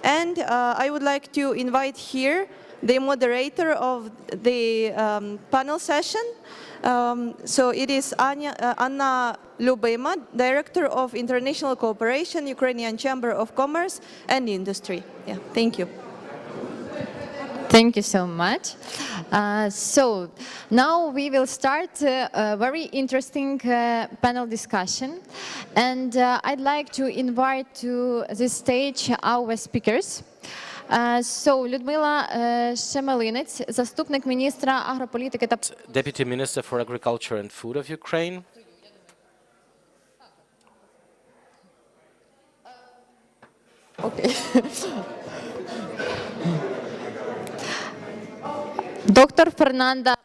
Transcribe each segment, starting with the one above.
And I would like to invite here the moderator of the panel session. So it is Anna Lyuboima, Director of International Cooperation, Ukrainian Chamber of Commerce and Industry. Yeah, thank you. Thank you so much. So now we will start a very interesting panel discussion, and I'd like to invite to the stage our speakers. So Людмила Шемелинець, заступник міністра агрополітики та Deputy Minister for Agriculture and Food of Ukraine. Okay. Dr. Fernando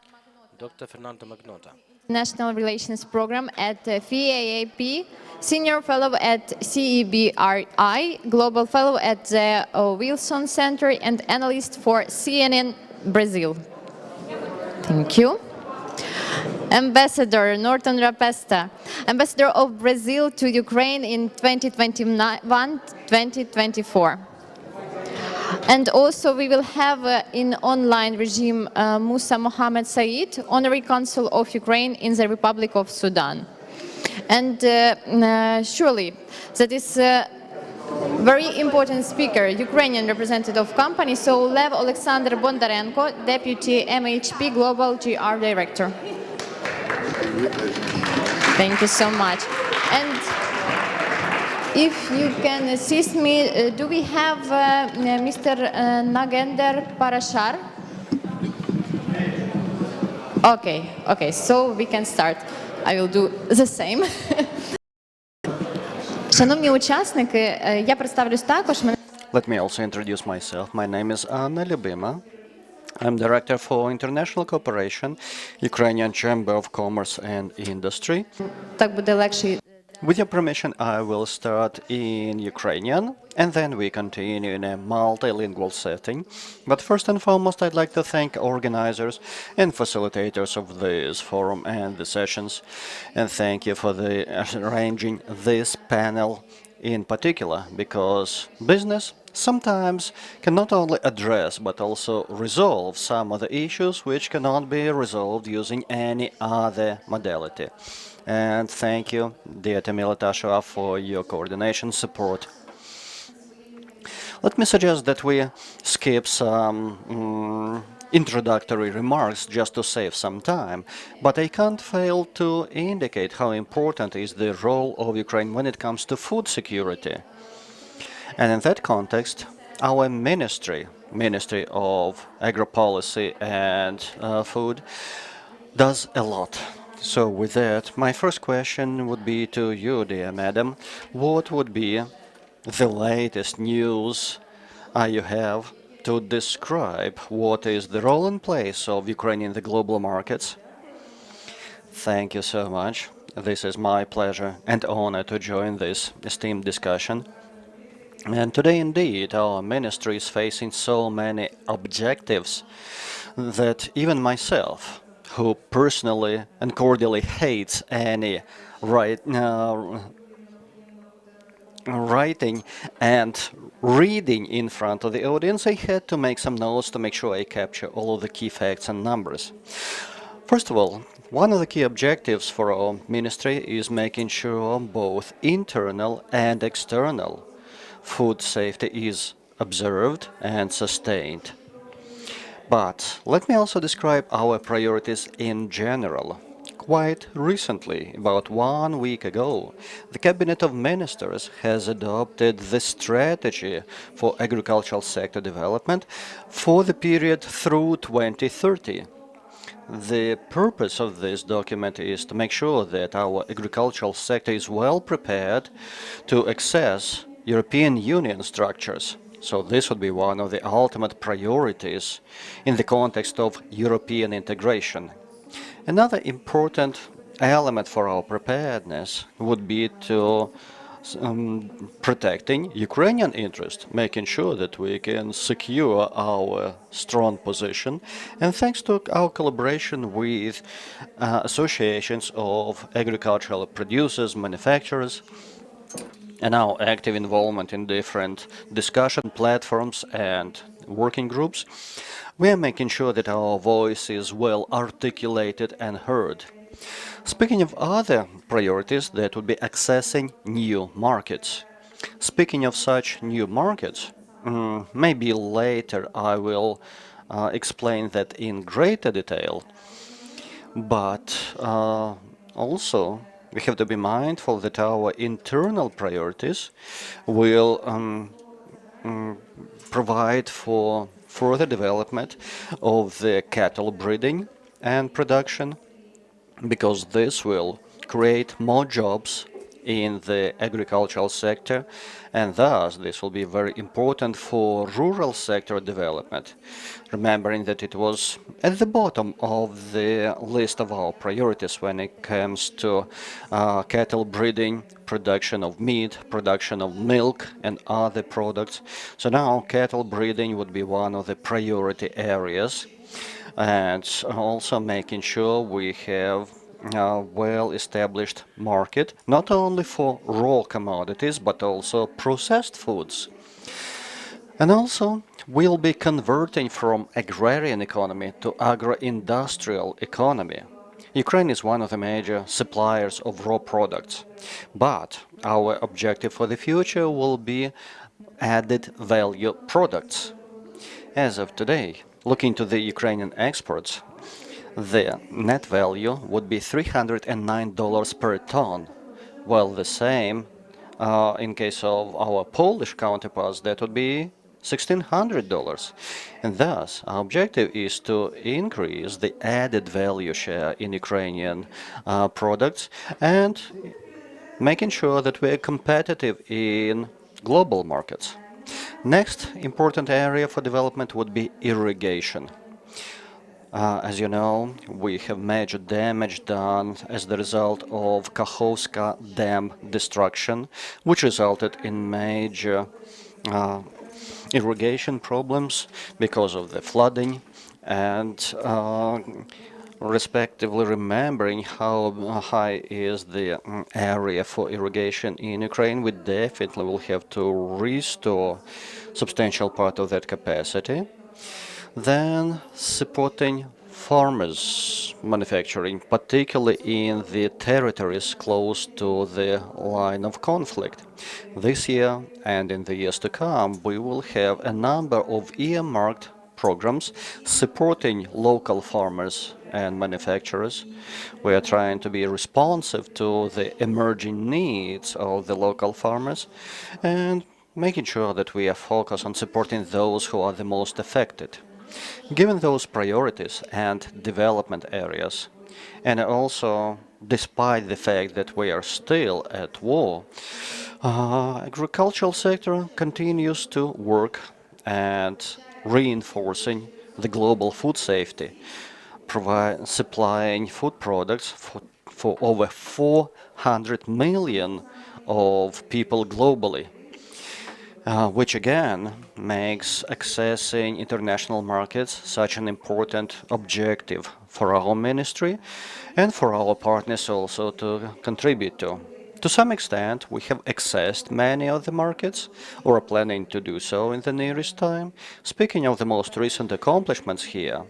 Magnota, National Relations Program at FEAAP, Senior Fellow at CEBRI, Global Fellow at the Wilson Center, and Analyst for CNN Brazil. Thank you. Ambassador Norton Rapesta, Ambassador of Brazil to Ukraine in 2021-2024. And also we will have in online regime Musa Mohammed Said, Honorary Consul of Ukraine in the Republic of Sudan. And surely that is a very important speaker, Ukrainian representative company, so Lev Alexander Bondarenko, Deputy MHP Global GR Director. Thank you so much. And if you can assist me, do we have Mr. Nagender Parashar? Okay, so we can start. I will do the same. Шановні учасники, я представлюсь також. Let me also introduce myself. My name is Anna Lyuboima. I'm Director for International Cooperation, Ukrainian Chamber of Commerce and Industry. Так буде легше. With your permission, I will start in Ukrainian, and then we continue in a multilingual setting. But first and foremost, I'd like to thank organizers and facilitators of this forum and the sessions, and thank you for arranging this panel in particular, because business sometimes can not only address but also resolve some of the issues which cannot be resolved using any other modality. And thank you, dear Tamila Tashova, for your coordination support. Let me suggest that we skip some introductory remarks just to save some time, but I can't fail to indicate how important is the role of Ukraine when it comes to food security. And in that context, our Ministry of Agri-Policy and Food does a lot. So with that, my first question would be to you, dear madam. What would be the latest news you have to describe what is the role and place of Ukraine in the global markets? Thank you so much. This is my pleasure and honor to join this esteemed discussion. And today, indeed, our ministry is facing so many objectives that even myself, who personally and cordially hates any writing and reading in front of the audience, I had to make some notes to make sure I capture all of the key facts and numbers. First of all, one of the key objectives for our ministry is making sure both internal and external food safety is observed and sustained. But let me also describe our priorities in general. Quite recently, about 1 week ago, the Cabinet of Ministers has adopted the strategy for agricultural sector development for the period through 2030. The purpose of this document is to make sure that our agricultural sector is well prepared to access European Union structures. So this would be one of the ultimate priorities in the context of European integration. Another important element for our preparedness would be to protecting Ukrainian interest, making sure that we can secure our strong position. And thanks to our collaboration with associations of agricultural producers, manufacturers, and our active involvement in different discussion platforms and working groups, we are making sure that our voice is well articulated and heard. Speaking of other priorities, that would be accessing new markets. Speaking of such new markets, maybe later I will explain that in greater detail, but also we have to be mindful that our internal priorities will provide for further development of the cattle breeding and production, because this will create more jobs in the agricultural sector, and thus this will be very important for rural sector development. Remembering that it was at the bottom of the list of our priorities when it comes to cattle breeding, production of meat, production of milk and other products. So now cattle breeding would be one of the priority areas, and also making sure we have a well-established market, not only for raw commodities, but also processed foods. And also, we'll be converting from agrarian economy to agro-industrial economy. Ukraine is one of the major suppliers of raw products, but our objective for the future will be added value products. As of today, looking to the Ukrainian exports, the net value would be $309 per ton, while the same in case of our Polish counterparts, that would be $1,600. And thus, our objective is to increase the added value share in Ukrainian products and making sure that we are competitive in global markets. Next important area for development would be irrigation. As you know, we have major damage done as the result of Kakhovska Dam destruction, which resulted in major irrigation problems because of the flooding, and respectively remembering how high is the area for irrigation in Ukraine, we definitely will have to restore substantial part of that capacity. Then supporting farmers manufacturing, particularly in the territories close to the line of conflict. This year and in the years to come, we will have a number of earmarked programs supporting local farmers and manufacturers. We are trying to be responsive to the emerging needs of the local farmers and making sure that we are focused on supporting those who are the most affected. Given those priorities and development areas, and also despite the fact that we are still at war, agricultural sector continues to work and reinforcing the global food safety, supplying food products for over 400 million of people globally. Which again makes accessing international markets such an important objective for our ministry and for our partners also to contribute to. To some extent, we have accessed many of the markets or are planning to do so in the nearest time. Speaking of the most recent accomplishments here,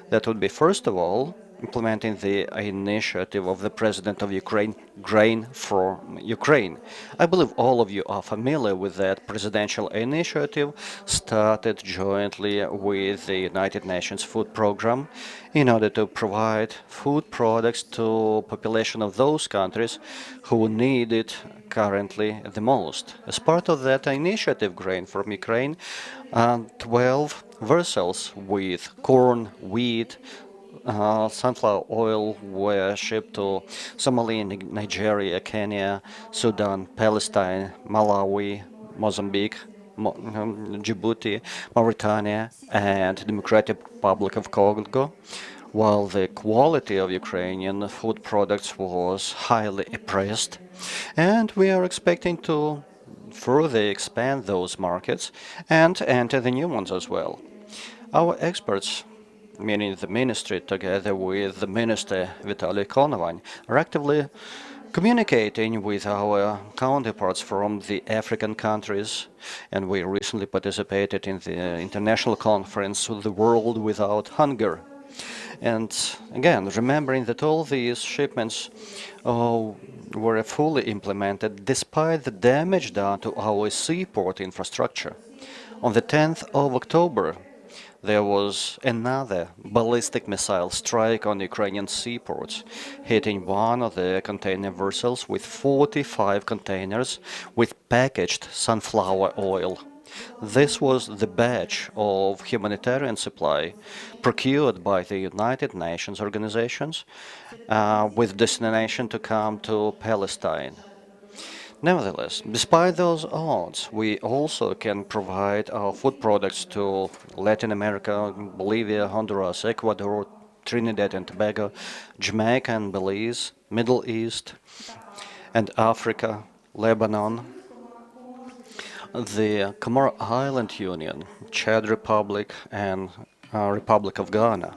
that would be first of all implementing the initiative of the President of Ukraine, Grain for Ukraine. I believe all of you are familiar with that presidential initiative started jointly with the United Nations Food Programme in order to provide food products to population of those countries who need it currently the most. As part of that initiative, Grain from Ukraine, 12 vessels with corn, wheat, sunflower oil were shipped to Somalia, Nigeria, Kenya, Sudan, Palestine, Malawi, Mozambique, Djibouti, Mauritania, and Democratic Republic of Congo, while the quality of Ukrainian food products was highly appraised. And we are expecting to further expand those markets and enter the new ones as well. Our experts, meaning the ministry together with the minister Vitaly Konovalny, are actively Communicating with our counterparts from the African countries, and we recently participated in the international conference, The World Without Hunger. And again, remembering that all these shipments were fully implemented despite the damage done to our seaport infrastructure. On the 10th of October, there was another ballistic missile strike on Ukrainian seaports, hitting one of the container vessels with 45 containers with packaged sunflower oil. This was the batch of humanitarian supply procured by the United Nations organizations with destination to come to Palestine. Nevertheless, despite those odds, we also can provide our food products to Latin America, Bolivia, Honduras, Ecuador, Trinidad and Tobago, Jamaica and Belize, Middle East and Africa, Lebanon, the Comoro Island Union, Chad Republic and Republic of Ghana.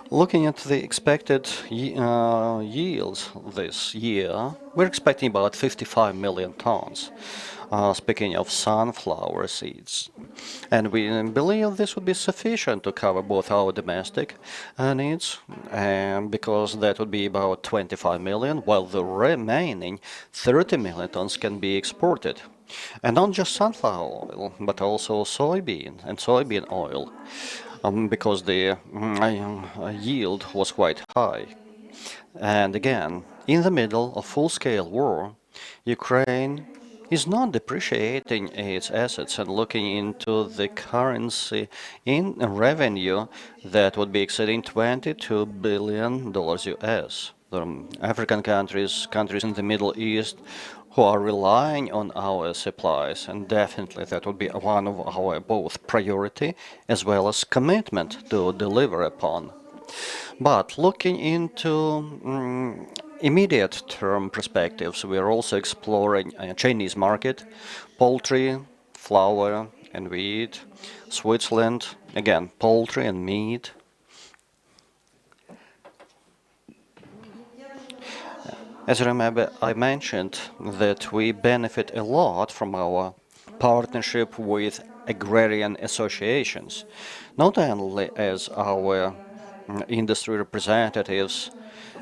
Looking at the expected yields this year, we're expecting about 55 million tons, speaking of sunflower seeds. And we believe this would be sufficient to cover both our domestic needs, because that would be about 25 million, while the remaining 30 million tons can be exported. And not just sunflower oil, but also soybean and soybean oil. Because the yield was quite high. And again, in the middle of full-scale war, Ukraine is not depreciating its assets and looking into the currency in revenue that would be exceeding $22 billion US. The African countries in the Middle East who are relying on our supplies, and definitely that would be one of our both priority as well as commitment to deliver upon. But looking into immediate term perspectives, we are also exploring a Chinese market, poultry, flour and wheat, Switzerland, again, poultry and meat. As you remember, I mentioned that we benefit a lot from our partnership with agrarian associations, not only as our industry representatives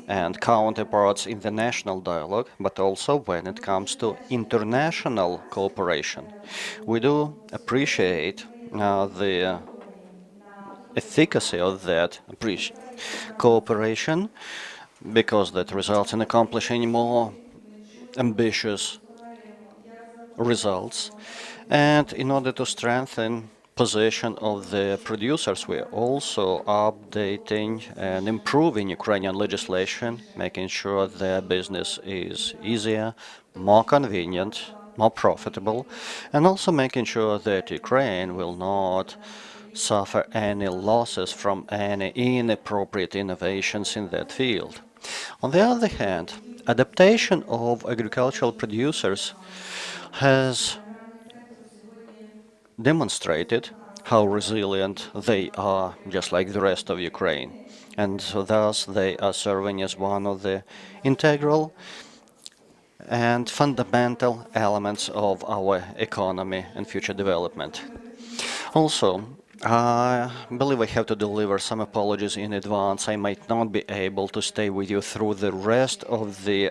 and counterparts in the national dialogue, but also when it comes to international cooperation. We do appreciate the efficacy of that cooperation, because that results in accomplishing more ambitious results. And in order to strengthen position of the producers, we are also updating and improving Ukrainian legislation, making sure their business is easier, more convenient, more profitable, and also making sure that Ukraine will not suffer any losses from any inappropriate innovations in that field. On the other hand, adaptation of agricultural producers has demonstrated how resilient they are, just like the rest of Ukraine. And so thus they are serving as one of the integral and fundamental elements of our economy and future development. Also, I believe I have to deliver some apologies in advance. I might not be able to stay with you through the rest of the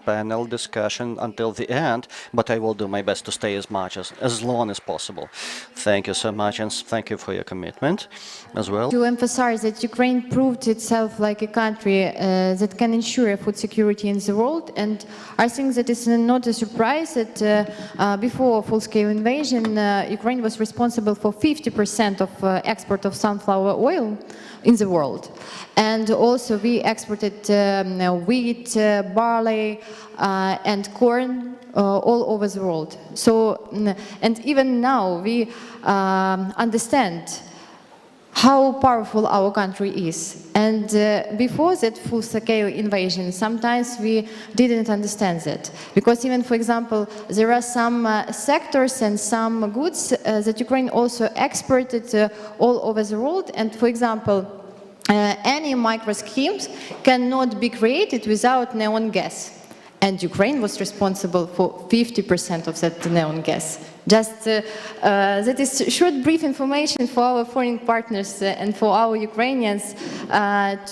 panel discussion until the end, but I will do my best to stay as long as possible. Thank you so much, and thank you for your commitment as well. To emphasize that Ukraine proved itself like a country that can ensure food security in the world, and I think that it's not a surprise that before full-scale invasion, Ukraine was responsible for 50% of export of sunflower oil in the world. And also we exported wheat, barley and corn all over the world. So, and even now we understand how powerful our country is. And before that full-scale invasion, sometimes we didn't understand that. Because even, for example, there are some sectors and some goods that Ukraine also exported all over the world. And, for example, any micro schemes cannot be created without neon gas. And Ukraine was responsible for 50% of that neon gas. Just that is short, brief information for our foreign partners and for our Ukrainians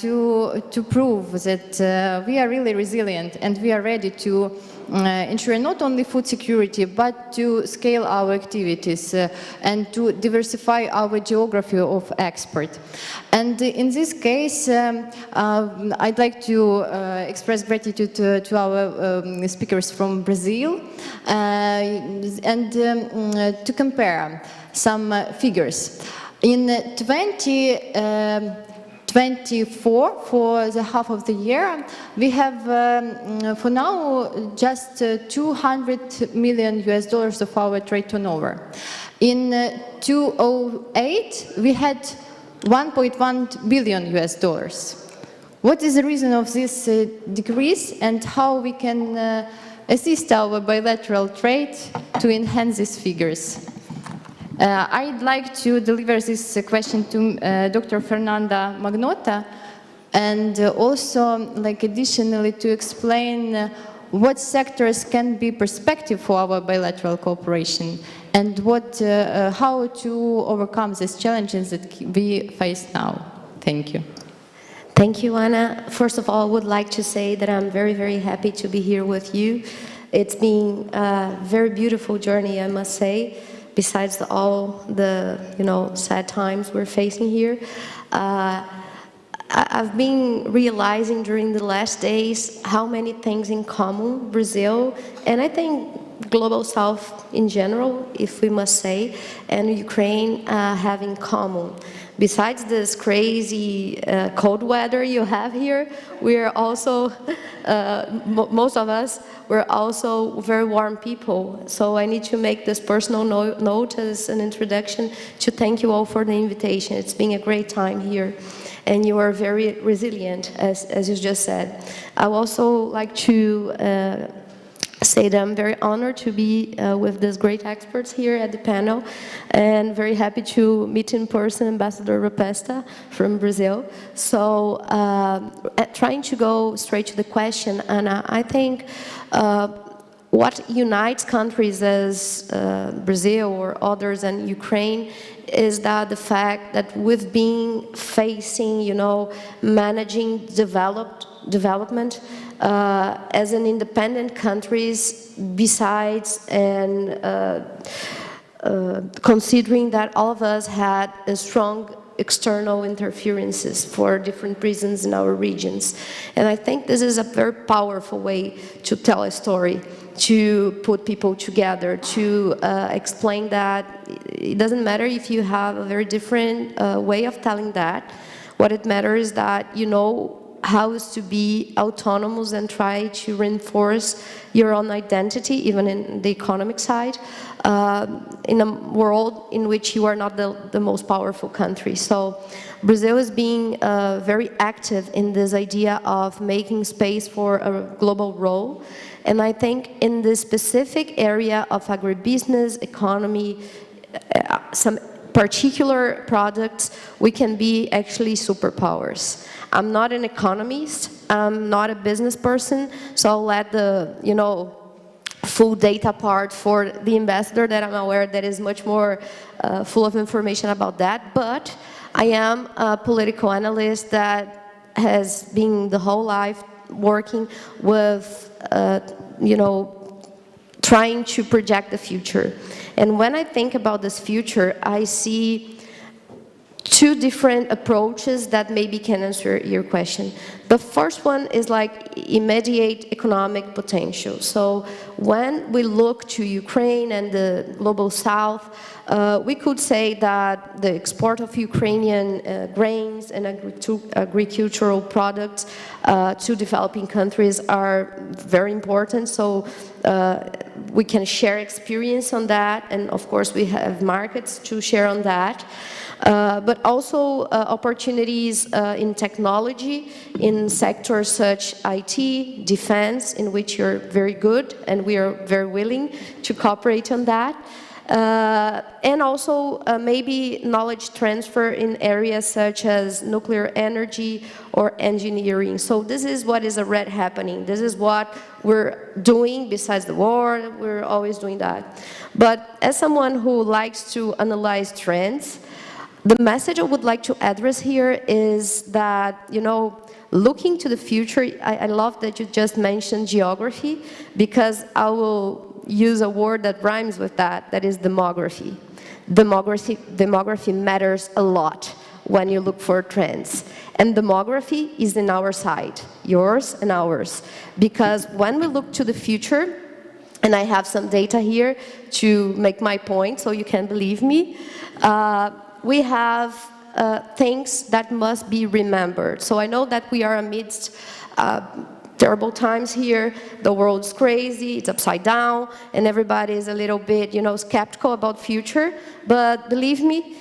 to prove that we are really resilient and we are ready to ensure not only food security, but to scale our activities and to diversify our geography of export. And in this case, I'd like to express gratitude to our speakers from Brazil and to compare some figures. In 2024, for the half of the year, we have for now just $200 million of our trade turnover. In 2008, we had $1.1 billion. What is the reason of this decrease and how we can assist our bilateral trade to enhance these figures? I'd like to deliver this question to Dr. Fernanda Magnotta, and also, additionally, to explain what sectors can be perspective for our bilateral cooperation and how to overcome these challenges that we face now. Thank you. Thank you, Anna. First of all, I would like to say that I'm very, very happy to be here with you. It's been a very beautiful journey, I must say. Besides all the, sad times we're facing here, I've been realizing during the last days how many things in common Brazil, and I think Global South in general, if we must say, and Ukraine have in common. Besides this crazy cold weather you have here, we are also, most of us, we're also very warm people. So I need to make this personal note as an introduction to thank you all for the invitation. It's been a great time here, and you are very resilient, as you just said. I would also like to say that I'm very honored to be with these great experts here at the panel, and very happy to meet in person Ambassador Ropesta from Brazil. So trying to go straight to the question, Anna, I think what unites countries as Brazil or others and Ukraine is that the fact that we've been facing, managing development as an independent countries, besides and considering that all of us had a strong external interferences for different reasons in our regions. And I think this is a very powerful way to tell a story, to put people together, to explain that it doesn't matter if you have a very different way of telling that. What it matters is that you know how is to be autonomous and try to reinforce your own identity, even in the economic side, in a world in which you are not the most powerful country. So Brazil is being very active in this idea of making space for a global role. And I think in this specific area of agribusiness, economy, some particular products, we can be actually superpowers. I'm not an economist, I'm not a business person, so I'll let the, full data part for the ambassador that I'm aware that is much more full of information about that. But I am a political analyst that has been the whole life working with, trying to project the future. And when I think about this future, I see two different approaches that maybe can answer your question. The first one is like immediate economic potential. So when we look to Ukraine and the Global South, we could say that the export of Ukrainian grains and agricultural products to developing countries are very important. So we can share experience on that, and of course we have markets to share on that. But also opportunities in technology, in sectors such IT, defense, in which you're very good, and we are very willing to cooperate on that. And also maybe knowledge transfer in areas such as nuclear energy or engineering. So this is what is already happening. This is what we're doing besides the war. We're always doing that. But as someone who likes to analyze trends, the message I would like to address here is that, you know, looking to the future, I love that you just mentioned geography, because I will use a word that rhymes with that, that is demography. Demography matters a lot when you look for trends. And demography is in our side, yours and ours. Because when we look to the future, and I have some data here to make my point, so you can believe me, we have things that must be remembered. So I know that we are amidst terrible times here. The world's crazy, it's upside down, and everybody is a little bit, you know, skeptical about future. But believe me,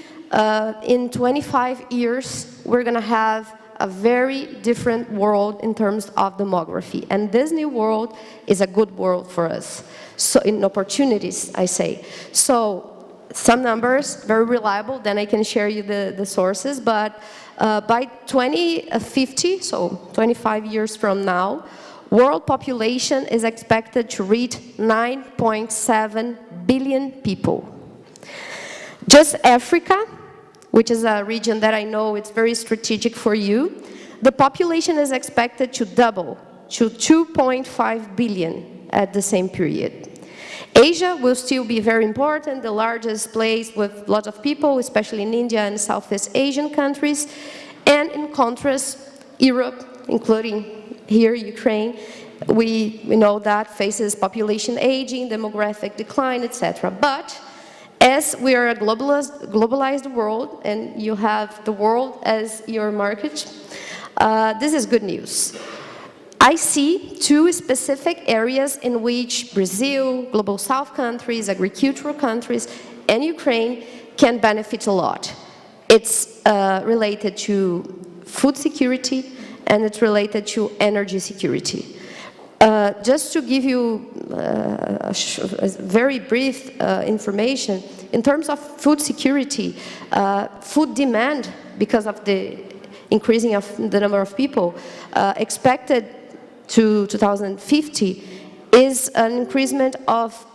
in 25 years, we're gonna have a very different world in terms of demography. And this new world is a good world for us. So in opportunities, I say. So some numbers, very reliable, then I can share you the sources, but by 2050, so 25 years from now, world population is expected to reach 9.7 billion people. Just Africa, which is a region that I know it's very strategic for you, the population is expected to double to 2.5 billion at the same period. Asia will still be very important, the largest place with lots of people, especially in India and Southeast Asian countries. And in contrast, Europe, including here, Ukraine, we know that faces population aging, demographic decline, etc. But as we are a globalized world, and you have the world as your market, this is good news. I see two specific areas in which Brazil, Global South countries, agricultural countries, and Ukraine can benefit a lot. It's related to food security, and it's related to energy security. Just to give you a very brief information, in terms of food security, food demand, because of the increasing of the number of people, expected to 2050 is an increasement of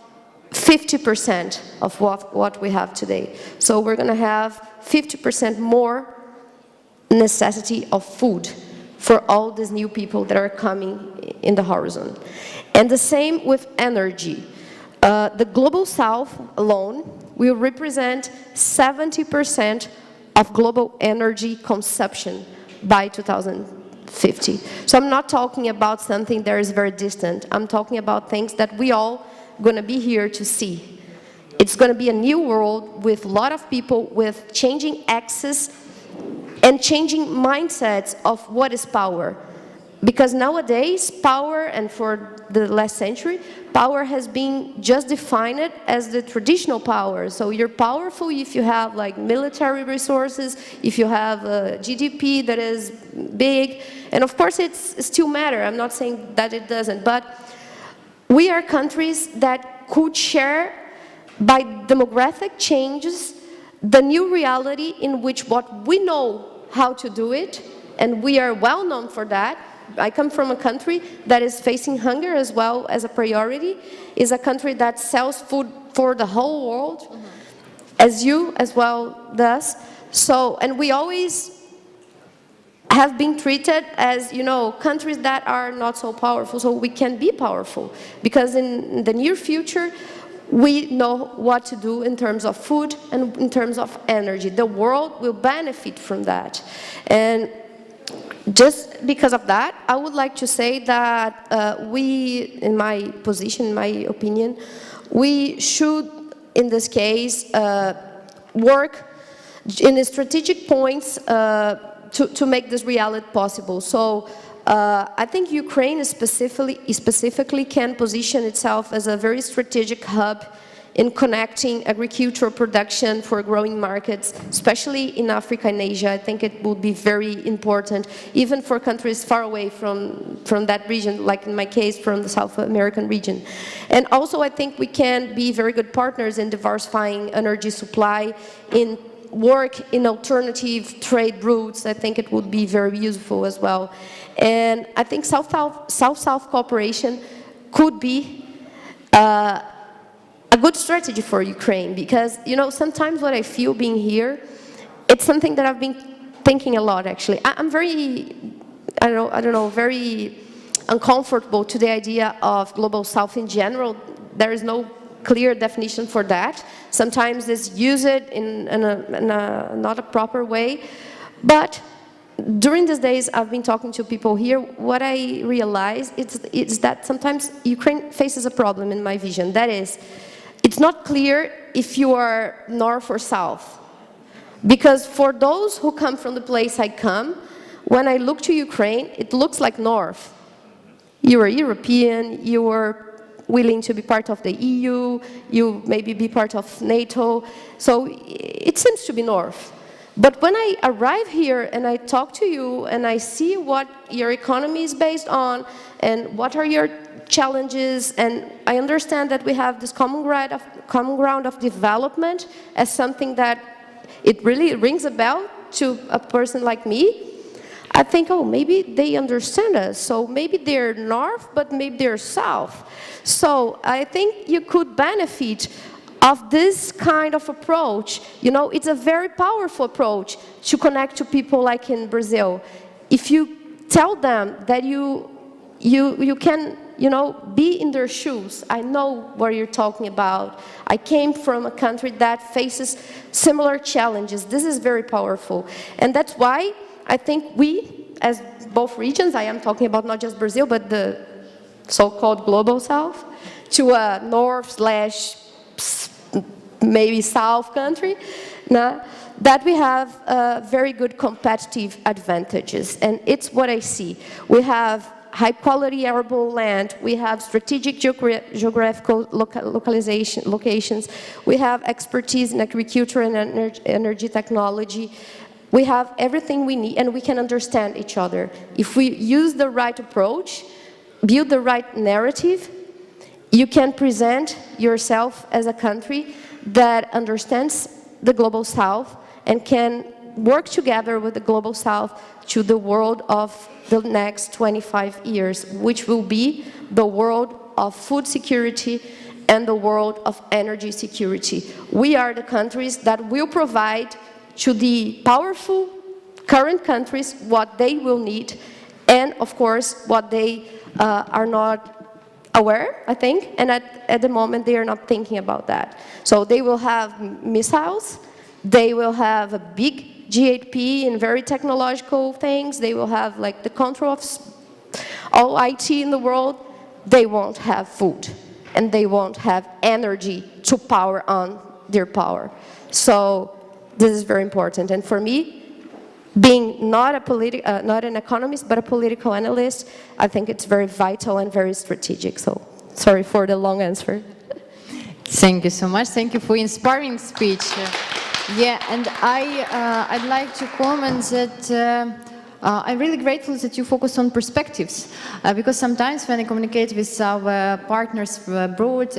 50% of what we have today. So we're going to have 50% more necessity of food for all these new people that are coming in the horizon. And the same with energy. The Global South alone will represent 70% of global energy consumption by 2050. So I'm not talking about something that is very distant. I'm talking about things that we all going to be here to see. It's going to be a new world with a lot of people with changing access and changing mindsets of what is power. Because nowadays, power, and for the last century, power has been just defined as the traditional power. So you're powerful if you have like military resources, if you have a GDP that is big, and of course it still matters. I'm not saying that it doesn't, but we are countries that could share by demographic changes the new reality in which what we know how to do it, and we are well known for that. I come from a country that is facing hunger as well as a priority, is a country that sells food for the whole world, as you as well does. So, and we always have been treated as, you know, countries that are not so powerful, so we can be powerful. Because in the near future, we know what to do in terms of food and in terms of energy. The world will benefit from that. And just because of that, I would like to say that we, in my position, in my opinion, we should, in this case, work in the strategic points to make this reality possible. So I think Ukraine specifically can position itself as a very strategic hub in connecting agricultural production for growing markets, especially in Africa and Asia. I think it would be very important, even for countries far away from that region, like in my case, from the South American region. And also, I think we can be very good partners in diversifying energy supply, in work in alternative trade routes. I think it would be very useful as well. And I think South-South cooperation could be a good strategy for Ukraine, because, you know, sometimes what I feel being here, it's something that I've been thinking a lot, actually. I'm very, I don't know, very uncomfortable to the idea of Global South in general. There is no clear definition for that. Sometimes it's used in a not a proper way. But during these days, I've been talking to people here. What I realize is that sometimes Ukraine faces a problem, in my vision. That is, it's not clear if you are north or south. Because for those who come from the place I come, when I look to Ukraine, it looks like north. You are European, you are willing to be part of the EU, you maybe be part of NATO, so it seems to be north. But when I arrive here and I talk to you and I see what your economy is based on and what are your challenges, and I understand that we have this common ground of development as something that it really rings a bell to a person like me, I think, oh, maybe they understand us. So maybe they're north, but maybe they're south. So I think you could benefit of this kind of approach. You know, it's a very powerful approach to connect to people like in Brazil. If you tell them that you can, you know, be in their shoes. I know what you're talking about. I came from a country that faces similar challenges. This is very powerful. And that's why I think we, as both regions, I am talking about not just Brazil, but the so-called Global South, to a north / maybe south country, that we have very good competitive advantages. And it's what I see. We have high-quality arable land, we have strategic geographical locations, we have expertise in agriculture and energy technology. We have everything we need, and we can understand each other. If we use the right approach, build the right narrative, you can present yourself as a country that understands the Global South and can work together with the Global South to the world of the next 25 years, which will be the world of food security and the world of energy security. We are the countries that will provide to the powerful current countries what they will need, and of course what they are not aware, I think, and at the moment they are not thinking about that. So they will have missiles, they will have a big GHP in very technological things, they will have like the control of all IT in the world. They won't have food, and they won't have energy to power on their power. So this is very important, and for me, being not an economist, but a political analyst, I think it's very vital and very strategic. So, sorry for the long answer. Thank you so much. Thank you for inspiring speech. Yeah, and I'd like to comment that I'm really grateful that you focus on perspectives, because sometimes when I communicate with our partners abroad,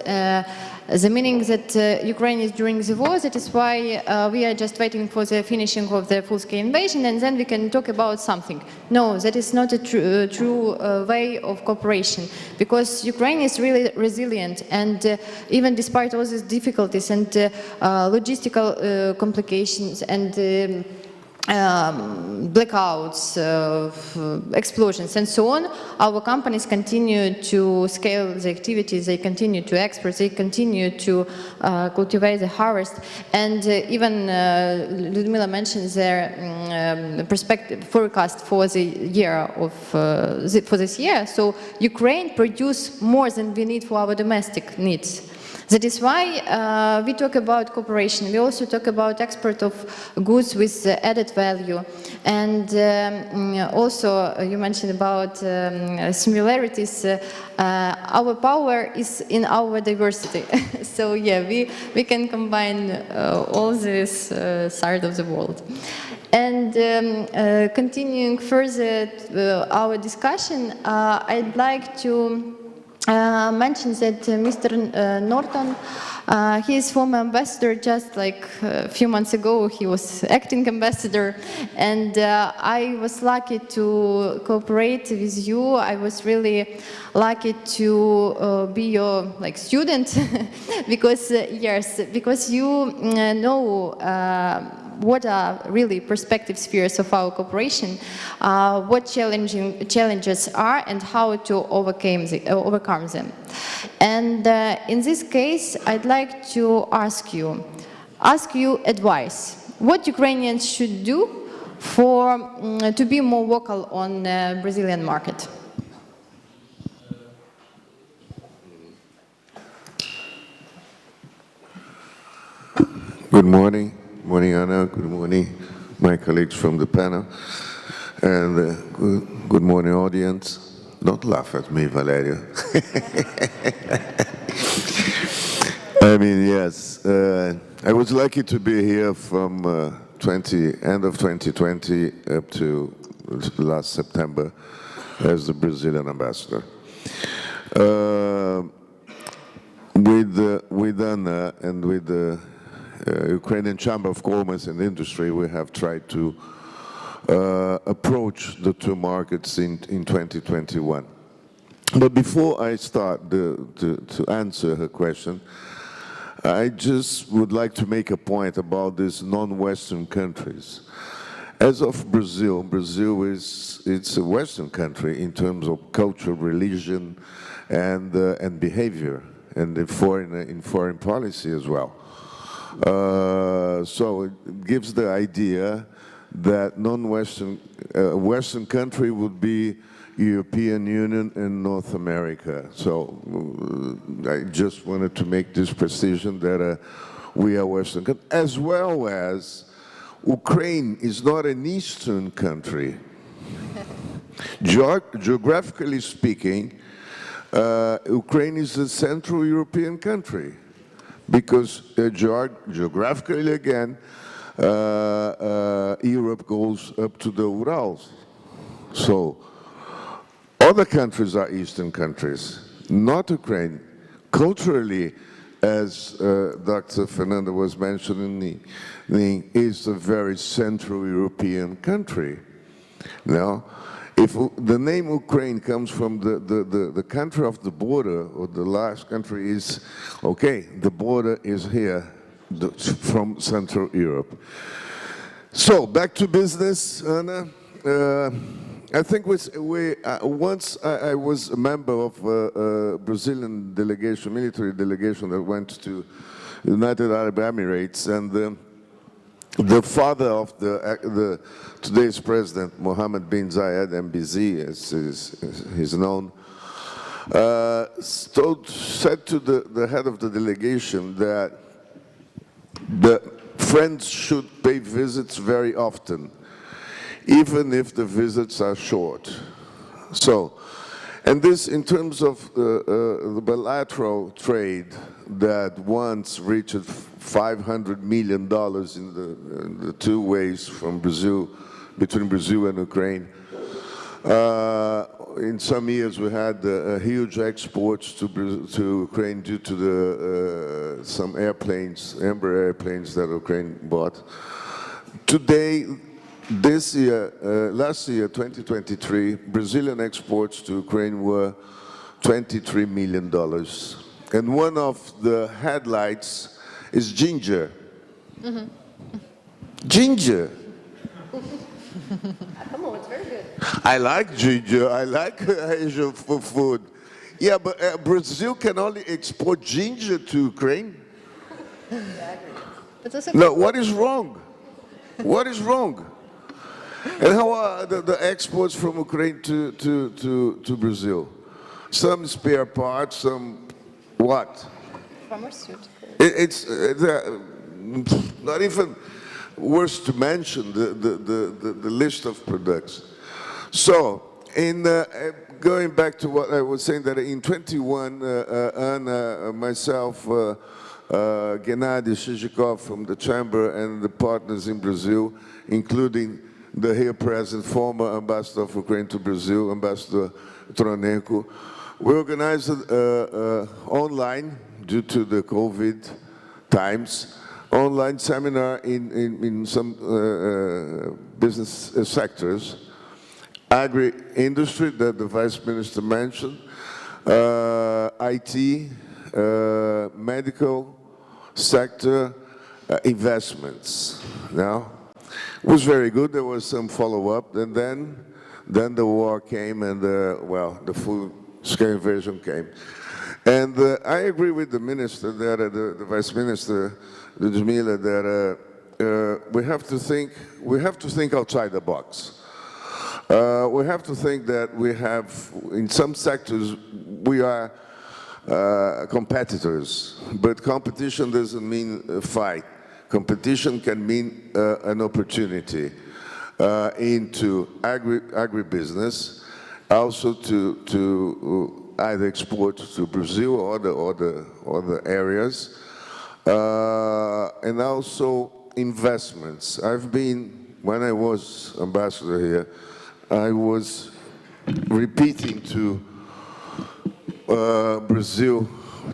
the meaning that Ukraine is during the war, that is why we are just waiting for the finishing of the full-scale invasion, and then we can talk about something. No, that is not a true way of cooperation, because Ukraine is really resilient, and even despite all these difficulties and logistical complications and blackouts, explosions, and so on, our companies continue to scale the activities, they continue to export, they continue to cultivate the harvest, and even Ludmila mentioned their perspective forecast for the year of for this year. So Ukraine produces more than we need for our domestic needs. That is why we talk about cooperation. We also talk about export of goods with added value. And also you mentioned about similarities. Our power is in our diversity. So yeah, we can combine all this side of the world. And continuing further our discussion, I'd like to mention that Mr. Norton, he is former ambassador. Just like a few months ago, he was acting ambassador, and I was lucky to cooperate with you. I was really lucky to be your student, because yes, because you know what are really perspective spheres of our cooperation, what challenges are, and how to overcome them. And in this case, I'd like to ask you advice. What Ukrainians should do to be more vocal on the Brazilian market? Good morning. Morning, Anna. Good morning, my colleagues from the panel. And good morning, audience. Don't laugh at me, Valerio. I mean, yes, I was lucky to be here from end of 2020 up to last September as the Brazilian ambassador. With Anna and with the Ukrainian Chamber of Commerce and Industry, we have tried to approach the two markets in 2021. But before I start to answer her question, I just would like to make a point about these non-Western countries. As of Brazil it's a Western country in terms of culture, religion, and behavior, and in foreign policy as well. So it gives the idea that non-Western, Western country would be European Union and North America. So I just wanted to make this precision that we are Western country, as well as Ukraine is not an Eastern country. Geographically speaking, Ukraine is a Central European country, because geographically, again, Europe goes up to the Urals. So other countries are Eastern countries, not Ukraine. Culturally, as Dr. Fernanda was mentioning, is a very Central European country. Now, if the name Ukraine comes from the country of the border, or the last country is, okay, the border is here, from Central Europe. So, back to business, Anna. I think once I was a member of a Brazilian delegation, military delegation that went to United Arab Emirates, and the father of today's president, Mohammed bin Zayed, MBZ, as he's known, said to the head of the delegation that the friends should pay visits very often, even if the visits are short. So, and this in terms of the bilateral trade that once reached $500 million in the two ways from Brazil, between Brazil and Ukraine. In some years we had huge exports to Ukraine due to some airplanes, Embraer airplanes that Ukraine bought. Today, this year, last year, 2023, Brazilian exports to Ukraine were $23 million. And one of the headlights is ginger. Mm-hmm. Ginger. Come on, it's very good. I like ginger. I like Asian food. Yeah, but Brazil can only export ginger to Ukraine. No, what is wrong? What is wrong? And how are the exports from Ukraine to Brazil? Some spare parts, some what? It's not even worth to mention the list of products. So, going back to what I was saying, that in 21, Anna, myself, Gennady Shizhikov from the Chamber and the partners in Brazil, including the here present former ambassador of Ukraine to Brazil, Ambassador Tronenko, we organized online, due to the COVID times, online seminar in some business sectors, agri-industry that the Vice Minister mentioned, IT, medical sector, investments. Now, it was very good. There was some follow-up, and then the war came, and the full-scale invasion came. And I agree with the minister, the Vice Minister, Lyudmila, that we have to think outside the box. We have to think that we have, in some sectors, we are competitors, but competition doesn't mean a fight. Competition can mean an opportunity into agribusiness, also to either export to Brazil or other areas, and also investments. When I was ambassador here, I was repeating to Brazil,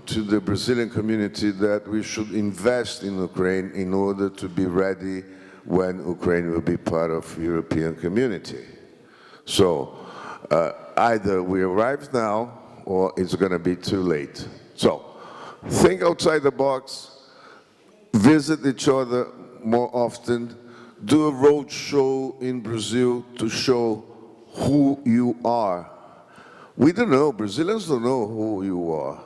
to the Brazilian community, that we should invest in Ukraine in order to be ready when Ukraine will be part of European community. So either we arrive now or it's going to be too late. So think outside the box, visit each other more often, do a road show in Brazil to show who you are. We don't know, Brazilians don't know who you are.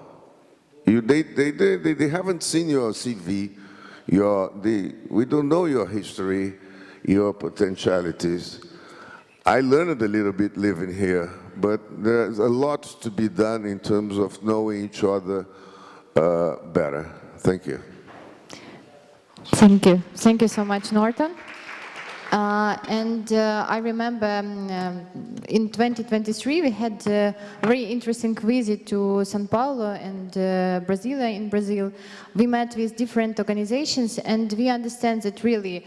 They haven't seen your CV, we don't know your history, your potentialities. I learned a little bit living here, but there's a lot to be done in terms of knowing each other better. Thank you. Thank you. Thank you so much, Norton. I remember in 2023 we had a very interesting visit to São Paulo and Brasilia in Brazil. We met with different organizations, and we understand that really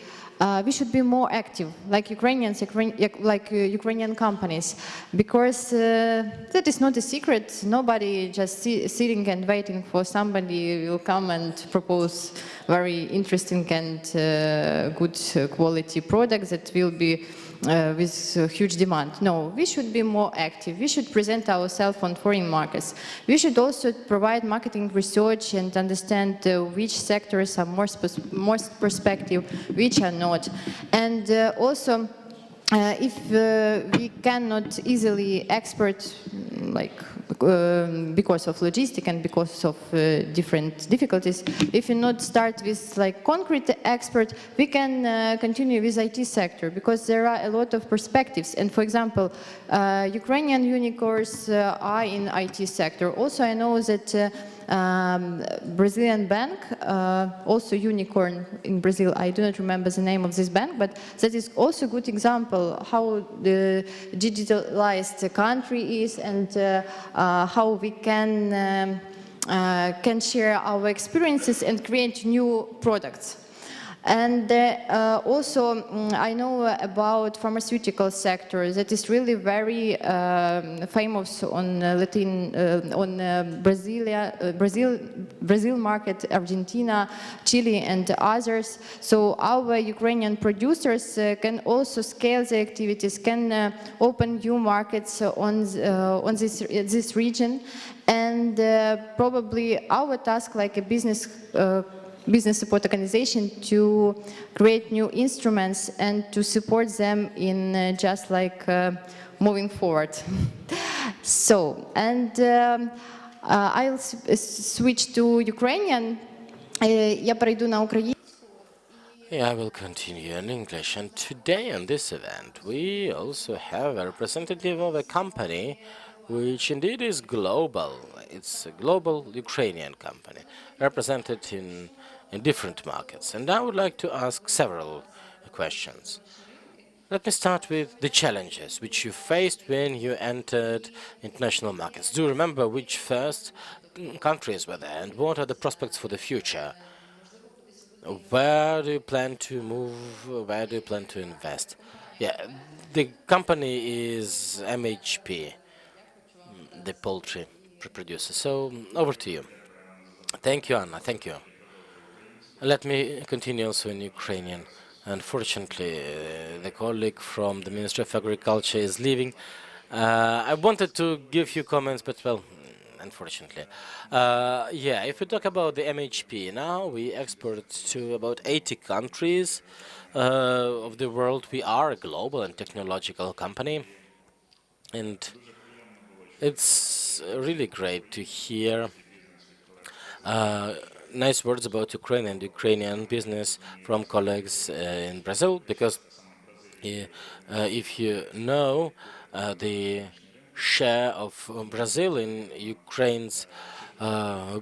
we should be more active, like Ukrainians, like Ukrainian companies, because that is not a secret. Nobody just sitting and waiting for somebody will come and propose very interesting and good quality products that will be with huge demand. No, we should be more active. We should present ourselves on foreign markets. We should also provide marketing research and understand which sectors are more perspective, which are not. And also, if we cannot easily export, like because of logistics and because of different difficulties, if we not start with like concrete expert, we can continue with IT sector, because there are a lot of perspectives. And for example, Ukrainian unicorns are in IT sector. Also, I know that Brazilian bank, also unicorn in Brazil, I do not remember the name of this bank, but that is also a good example how the digitalized country is, and how we can share our experiences and create new products. And also, I know about pharmaceutical sector that is really very famous on Brazil market, Argentina, Chile, and others. So our Ukrainian producers can also scale their activities, can open new markets on this region, and probably our task, like a business support organization, to create new instruments and to support them in just like moving forward. So, and I'll switch to Ukrainian. Я перейду на українську. Yeah, I will continue in English. And today on this event, we also have a representative of a company which indeed is global. It's a global Ukrainian company represented in different markets. And I would like to ask several questions. Let me start with the challenges which you faced when you entered international markets. Do you remember which first countries were there, and what are the prospects for the future? Where do you plan to move? Where do you plan to invest? Yeah, the company is MHP, the poultry producer. So over to you. Thank you, Anna. Thank you. Let me continue also in Ukrainian. Unfortunately, the colleague from the Ministry of Agriculture is leaving. I wanted to give you comments, but well, unfortunately. Yeah, if we talk about the MHP, now we export to about 80 countries of the world. We are a global and technological company, and it's really great to hear nice words about Ukraine and Ukrainian business from colleagues in Brazil, because if you know the share of Brazil in Ukraine's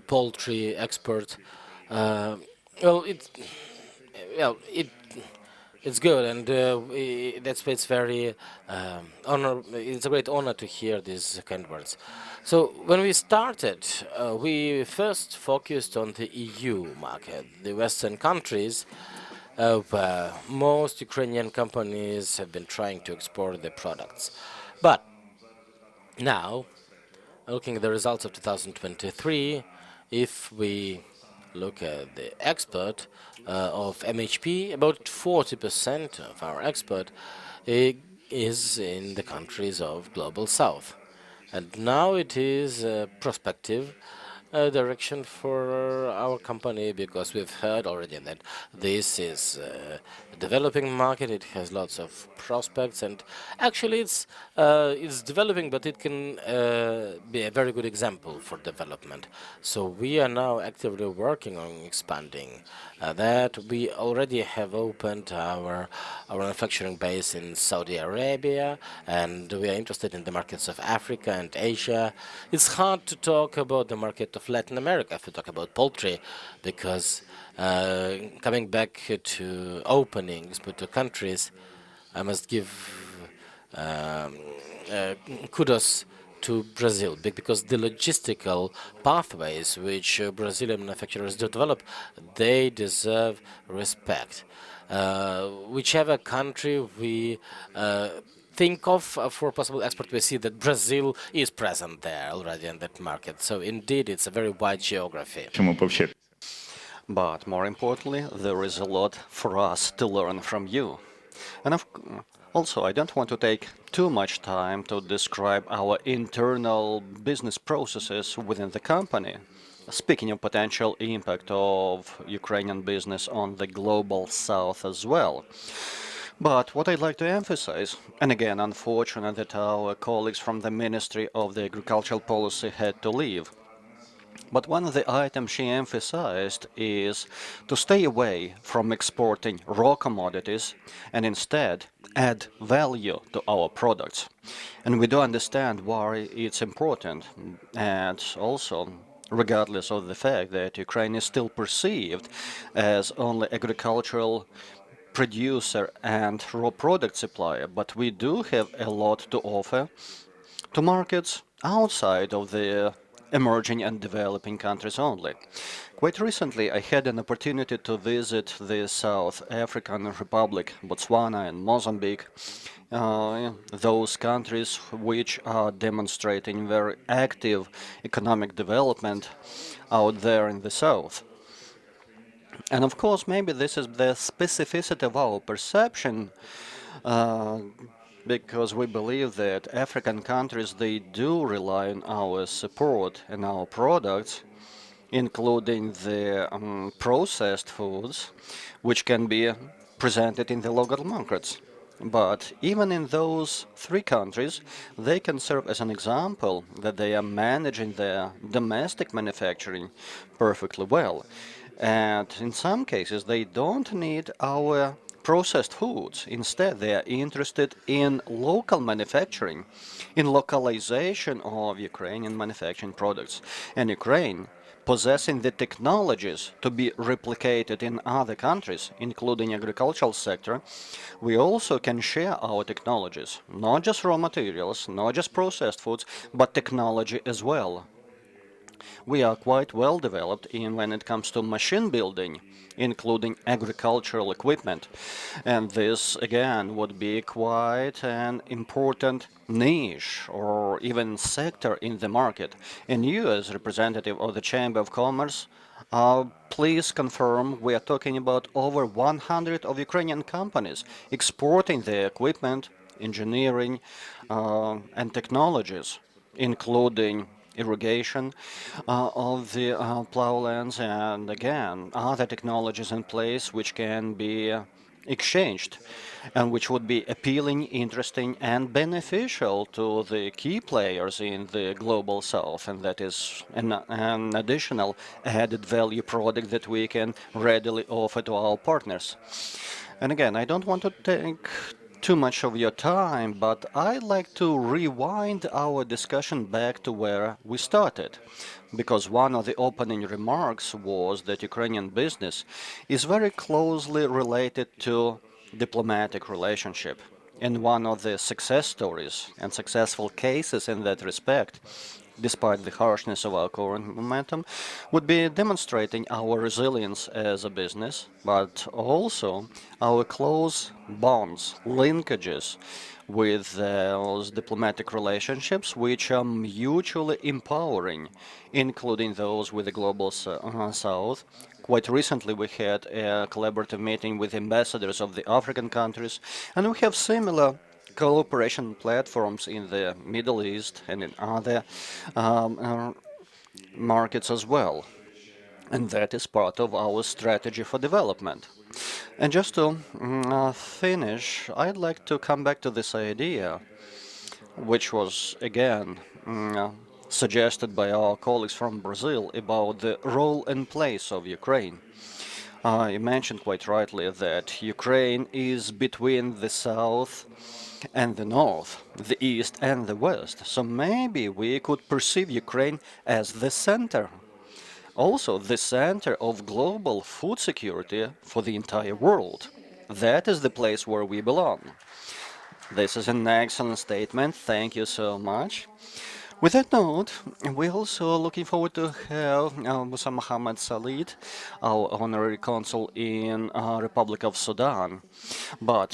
poultry export, well, it's good, and that's why it's very honor. It's a great honor to hear these kind words. So when we started, we first focused on the EU market, the Western countries, where most Ukrainian companies have been trying to export their products. But now, looking at the results of 2023, if we look at the export of MHP, about 40% of our export is in the countries of Global South. And now it is a prospective direction for our company, because we've heard already that this is a developing market. It has lots of prospects, and actually it's developing, but it can be a very good example for development. So we are now actively working on expanding that. We already have opened our manufacturing base in Saudi Arabia, and we are interested in the markets of Africa and Asia. It's hard to talk about the market of Latin America if we talk about poultry, because coming back to openings to countries, I must give kudos to Brazil, because the logistical pathways which Brazilian manufacturers develop, they deserve respect. Whichever country we think of for possible export, we see that Brazil is present there already in that market. So indeed, it's a very wide geography. But more importantly, there is a lot for us to learn from you. And also, I don't want to take too much time to describe our internal business processes within the company. Speaking of potential impact of Ukrainian business on the Global South as well. But what I'd like to emphasize, and again, unfortunate that our colleagues from the Ministry of the Agricultural Policy had to leave, but one of the items she emphasized is to stay away from exporting raw commodities and instead add value to our products. And we do understand why it's important, and also regardless of the fact that Ukraine is still perceived as only agricultural producer and raw product supplier, but we do have a lot to offer to markets outside of the emerging and developing countries only. Quite recently, I had an opportunity to visit the South African Republic, Botswana and Mozambique, those countries which are demonstrating very active economic development out there in the south. And of course, maybe this is the specificity of our perception, because we believe that African countries, they do rely on our support and our products, including the processed foods, which can be presented in the local markets. But even in those three countries, they can serve as an example that they are managing their domestic manufacturing perfectly well. And in some cases, they don't need our processed foods. Instead, they are interested in local manufacturing, in localization of Ukrainian manufacturing products. And Ukraine, possessing the technologies to be replicated in other countries, including agricultural sector, we also can share our technologies, not just raw materials, not just processed foods, but technology as well. We are quite well developed in when it comes to machine building, including agricultural equipment. And this, again, would be quite an important niche or even sector in the market. And you, as representative of the Chamber of Commerce, please confirm we are talking about over 100 of Ukrainian companies exporting their equipment, engineering, and technologies, including irrigation of the plowlands, and again, other technologies in place which can be exchanged and which would be appealing, interesting, and beneficial to the key players in the global south. And that is an additional added value product that we can readily offer to our partners. And again, I don't want to take too much of your time, but I'd like to rewind our discussion back to where we started, because one of the opening remarks was that Ukrainian business is very closely related to diplomatic relationship. And one of the success stories and successful cases in that respect, despite the harshness of our current momentum, would be demonstrating our resilience as a business, but also our close bonds, linkages with those diplomatic relationships, which are mutually empowering, including those with the global south. Quite recently, we had a collaborative meeting with ambassadors of the African countries, and we have similar cooperation platforms in the Middle East and in other markets as well. And that is part of our strategy for development. And just to finish, I'd like to come back to this idea, which was again suggested by our colleagues from Brazil, about the role and place of Ukraine. You mentioned quite rightly that Ukraine is between the south and the north, the east and the west. So maybe we could perceive Ukraine as the center, also the center of global food security for the entire world. That is the place where we belong. This is an excellent statement. Thank you so much. With that note, we're also looking forward to have Musa Mohammed Salid, our honorary consul in Republic of Sudan. But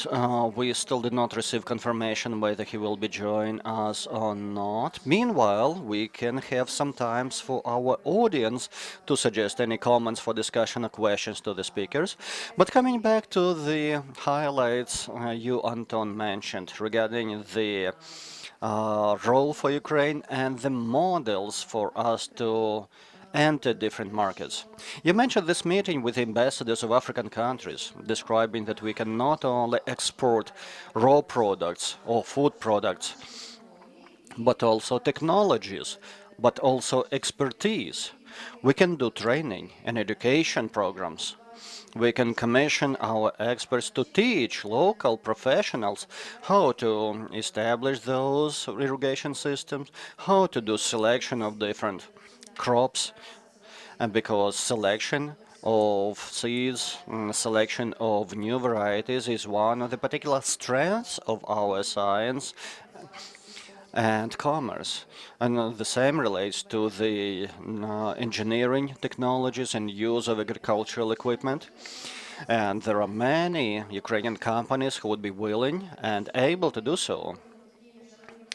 we still did not receive confirmation whether he will be joining us or not. Meanwhile, we can have some times for our audience to suggest any comments for discussion or questions to the speakers. But coming back to the highlights you, Anton, mentioned regarding the role for Ukraine and the models for us to enter different markets. You mentioned this meeting with ambassadors of African countries, describing that we can not only export raw products or food products, but also technologies, but also expertise. We can do training and education programs. We can commission our experts to teach local professionals how to establish those irrigation systems, how to do selection of different crops, and because selection of seeds, selection of new varieties is one of the particular strengths of our science and commerce. And the same relates to the engineering technologies and use of agricultural equipment. And there are many Ukrainian companies who would be willing and able to do so.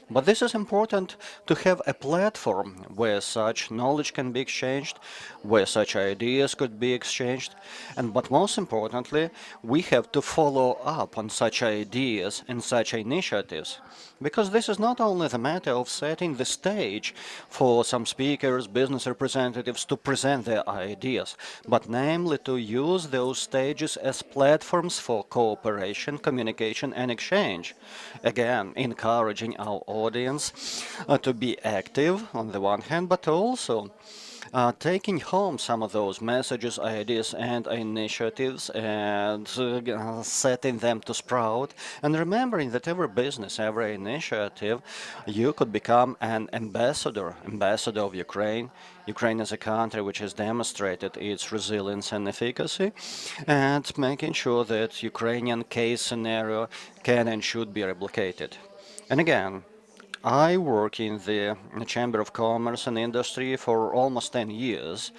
But this is important to have a platform where such knowledge can be exchanged, where such ideas could be exchanged, but most importantly, we have to follow up on such ideas and such initiatives. Because this is not only the matter of setting the stage for some speakers, business representatives to present their ideas, but namely to use those stages as platforms for cooperation, communication, and exchange. Again, encouraging our audience to be active on the one hand, but also taking home some of those messages, ideas, and initiatives and setting them to sprout, and remembering that every business, every initiative, you could become an ambassador of Ukraine. Ukraine is a country which has demonstrated its resilience and efficacy, and making sure that Ukrainian case scenario can and should be replicated. And again, I work in the Chamber of Commerce and Industry for almost 10 years,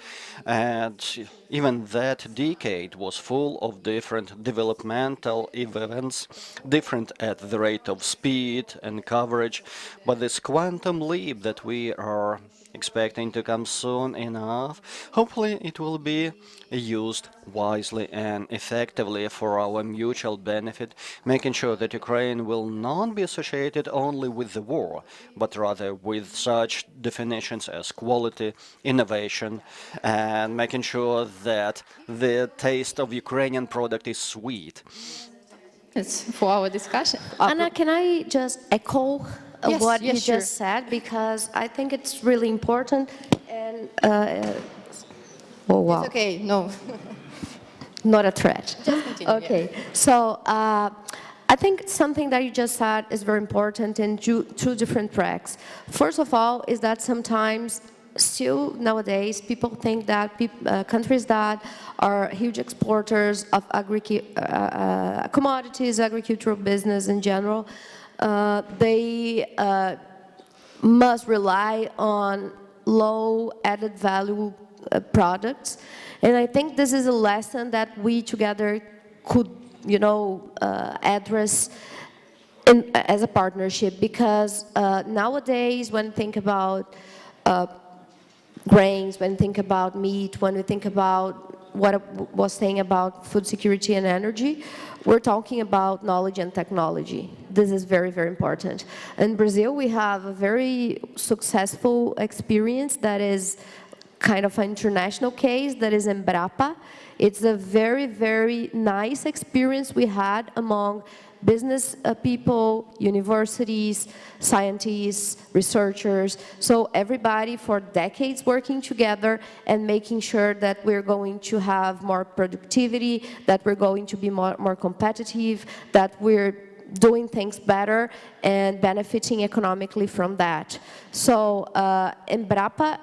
and even that decade was full of different developmental events, different at the rate of speed and coverage, but this quantum leap that we are expecting to come soon enough, hopefully it will be used wisely and effectively for our mutual benefit, making sure that Ukraine will not be associated only with the war, but rather with such definitions as quality, innovation, and making sure that the taste of Ukrainian product is sweet. It's for our discussion. Anna, can I just echo Yes, what yes, you sure. just said? Because I think it's really important. And oh wow, It's okay, no. not a threat. Just continue, yeah. Okay, so I think something that you just said is very important in two different tracks. First of all, is that sometimes still nowadays people think that countries that are huge exporters of commodities, agricultural business in general, they must rely on low added value products. And I think this is a lesson that we together could, address as a partnership, because nowadays when we think about grains, when we think about meat, when we think about what I was saying about food security and energy, we're talking about knowledge and technology. This is very, very important. In Brazil, we have a very successful experience that is kind of an international case, that is Embrapa. It's a very, very nice experience we had among business people, universities, scientists, researchers. So everybody for decades working together and making sure that we're going to have more productivity, that we're going to be more competitive, that we're doing things better and benefiting economically from that. So Embrapa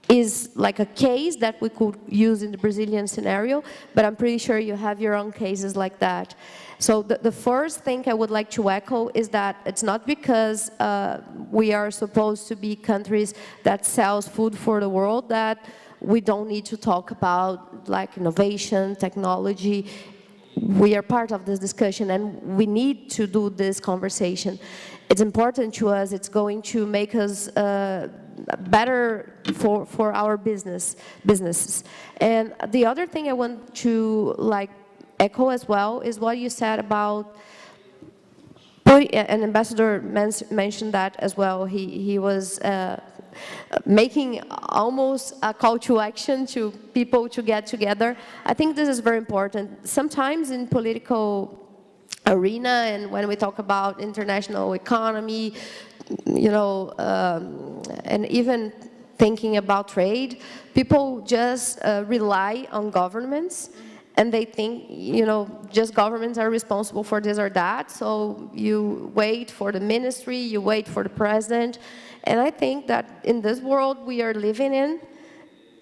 is like a case that we could use in the Brazilian scenario, but I'm pretty sure you have your own cases like that. So the first thing I would like to echo is that it's not because we are supposed to be countries that sells food for the world that we don't need to talk about like innovation, technology. We are part of this discussion and we need to do this conversation. It's important to us, it's going to make us better for our businesses. And the other thing I want to echo as well is what you said about, and Ambassador mentioned that as well. He was making almost a call to action to people to get together. I think this is very important. Sometimes in political arena and when we talk about international economy, and even thinking about trade, people just rely on governments. And they think, just governments are responsible for this or that. So you wait for the ministry, you wait for the president. And I think that in this world we are living in,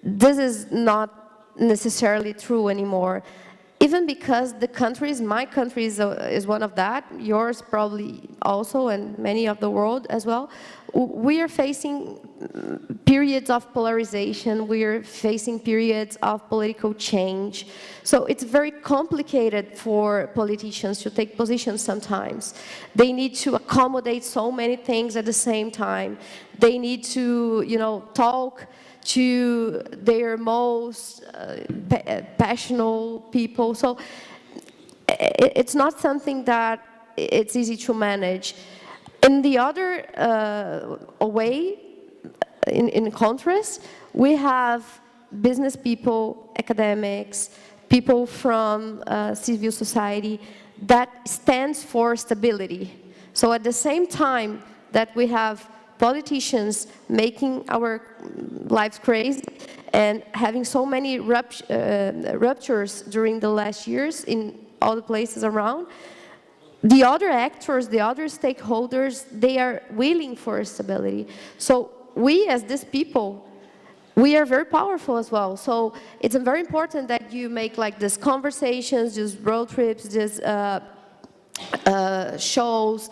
this is not necessarily true anymore. Even because the countries, my country is one of that, yours probably also, and many of the world as well, we are facing periods of polarization, we are facing periods of political change. So it's very complicated for politicians to take positions sometimes. They need to accommodate so many things at the same time. They need to, talk to their most passionate people. So it's not something that it's easy to manage. In the other way, in contrast, we have business people, academics, people from civil society that stands for stability. So at the same time that we have politicians making our lives crazy, and having so many ruptures during the last years in all the places around, the other actors, the other stakeholders, they are willing for stability. So we, as these people, we are very powerful as well. So it's very important that you make like these conversations, these road trips, these shows.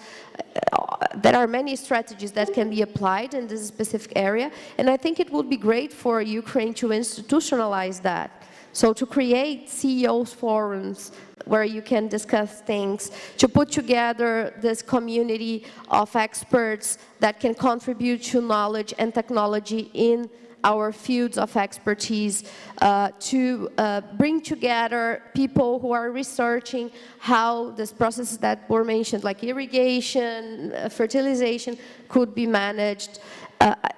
There are many strategies that can be applied in this specific area, and I think it would be great for Ukraine to institutionalize that. So to create CEOs forums where you can discuss things, to put together this community of experts that can contribute to knowledge and technology in our fields of expertise, to bring together people who are researching how these processes that were mentioned, like irrigation, fertilization, could be managed.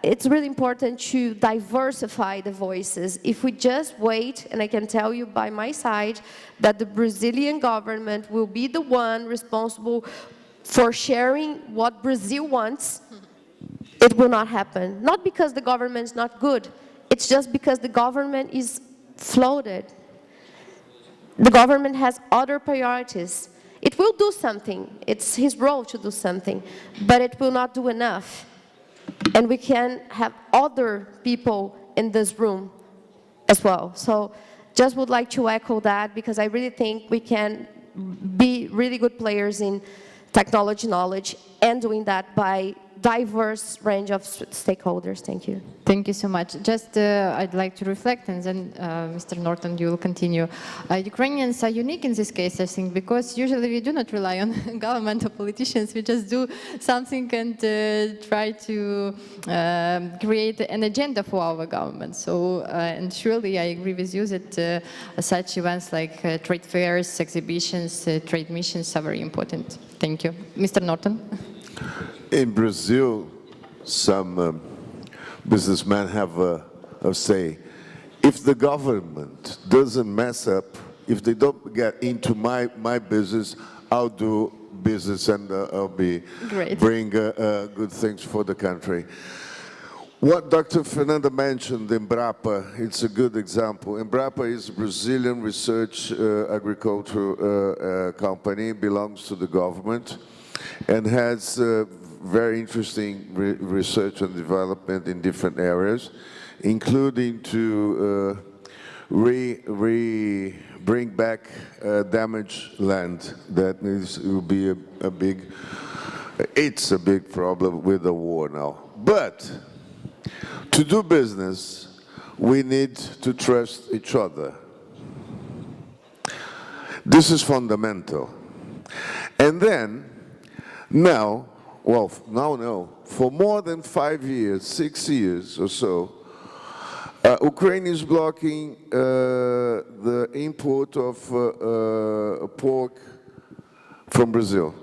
It's really important to diversify the voices. If we just wait, and I can tell you by my side that the Brazilian government will be the one responsible for sharing what Brazil wants, it will not happen. Not because the government is not good, it's just because the government is floated. The government has other priorities. It will do something, it's his role to do something, but it will not do enough. And we can have other people in this room as well. So just would like to echo that, because I really think we can be really good players in technology knowledge, and doing that by diverse range of stakeholders. Thank you. Thank you so much. Just I'd like to reflect, and then Mr. Norton, you will continue. Ukrainians are unique in this case, I think, because usually we do not rely on government or politicians. We just do something and try to create an agenda for our government. So, and surely I agree with you that such events like trade fairs, exhibitions, trade missions are very important. Thank you. Mr. Norton. In Brazil, some businessmen have a say. If the government doesn't mess up, if they don't get into my business, I'll do business, and I'll bring good things for the country. What Dr. Fernanda mentioned, Embrapa, it's a good example. Embrapa is a Brazilian research agricultural company, belongs to the government, and has very interesting research and development in different areas, including to bring back damaged land that will be it's a big problem with the war now. But to do business, we need to trust each other. This is fundamental. And then, now, for more than 5 years, 6 years or so, Ukraine is blocking the import of pork from Brazil.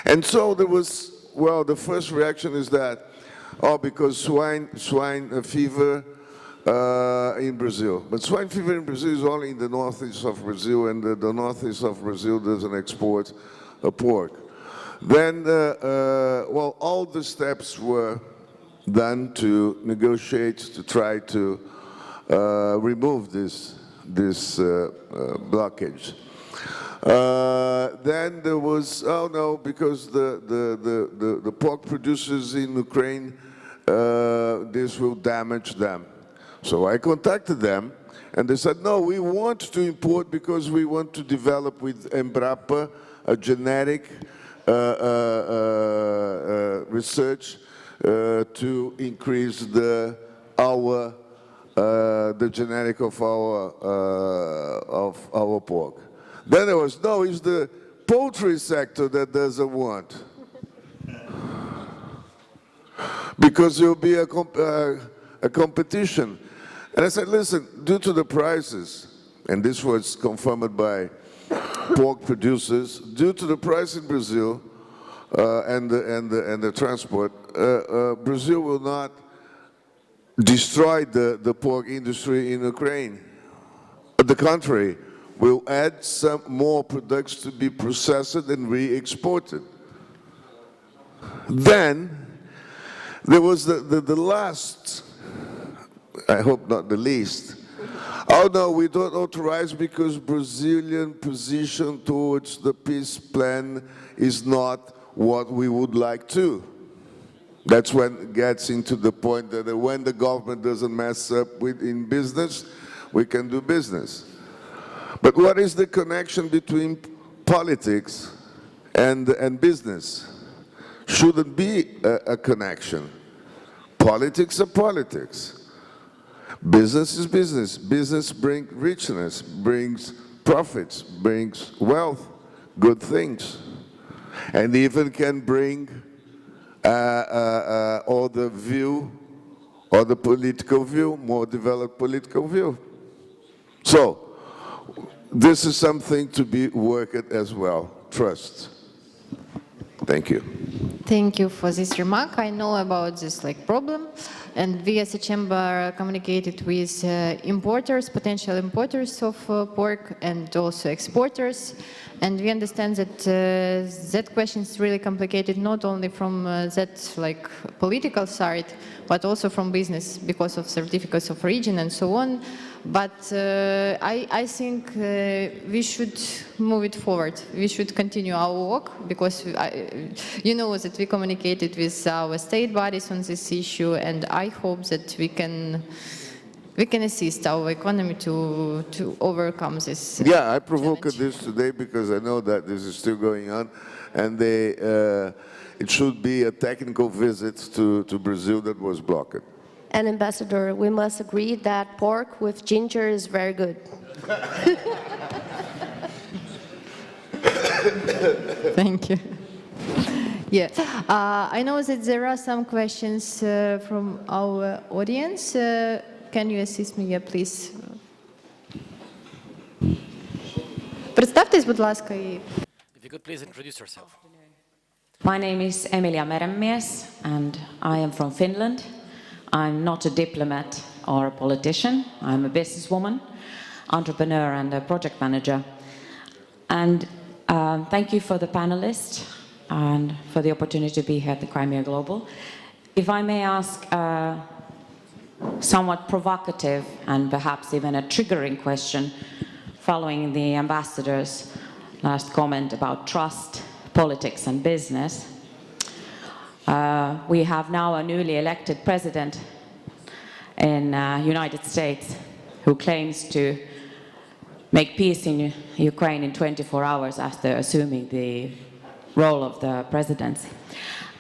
And so there was, the first reaction is that, because swine fever in Brazil. But swine fever in Brazil is only in the northeast of Brazil, and the northeast of Brazil doesn't export pork. Then, all the steps were done to negotiate, to try to remove this blockage. Then there was, because the pork producers in Ukraine, this will damage them. So I contacted them, and they said, no, we want to import because we want to develop with Embrapa a genetic research to increase the genetic of our pork. Then there was, no, it's the poultry sector that doesn't want, because there will be a competition. And I said, listen, due to the prices, and this was confirmed by pork producers, due to the price in Brazil and the transport, Brazil will not destroy the pork industry in Ukraine. On the contrary, will add some more products to be processed and re-exported. Then there was the last I hope not the least. Oh no, we don't authorize because Brazilian position towards the peace plan is not what we would like to. That's when it gets into the point that when the government doesn't mess up in business, we can do business. But what is the connection between politics and business? Shouldn't be a connection. Politics are politics. Business is business. Business brings richness, brings profits, brings wealth, good things, and even can bring or the view, or the political view, more developed political view. So, this is something to be worked as well. Trust. Thank you. Thank you for this remark. I know about this problem, and we as a chamber communicated with importers, potential importers of pork, and also exporters. And we understand that that question is really complicated, not only from that political side, but also from business because of certificates of origin and so on. But I think we should move it forward. We should continue our work because you know that we communicated with our state bodies on this issue, and I hope that we can assist our economy to overcome this. Yeah, I provoked this today because I know that this is still going on, and it should be a technical visit to Brazil that was blocked. And Ambassador, we must agree that pork with ginger is very good. Thank you. Yeah, I know that there are some questions from our audience. Can you assist me, please? Представтесь, будь ласка, і... If you could please introduce yourself. My name is Emilia Merenmies, and I am from Finland. I'm not a diplomat or a politician. I'm a businesswoman, entrepreneur, and a project manager. And thank you for the panelists and for the opportunity to be here at the Crimea Global. If I may ask a somewhat provocative and perhaps even a triggering question following the ambassador's last comment about trust, politics, and business. We have now a newly elected president in United States who claims to make peace in Ukraine in 24 hours after assuming the role of the presidency.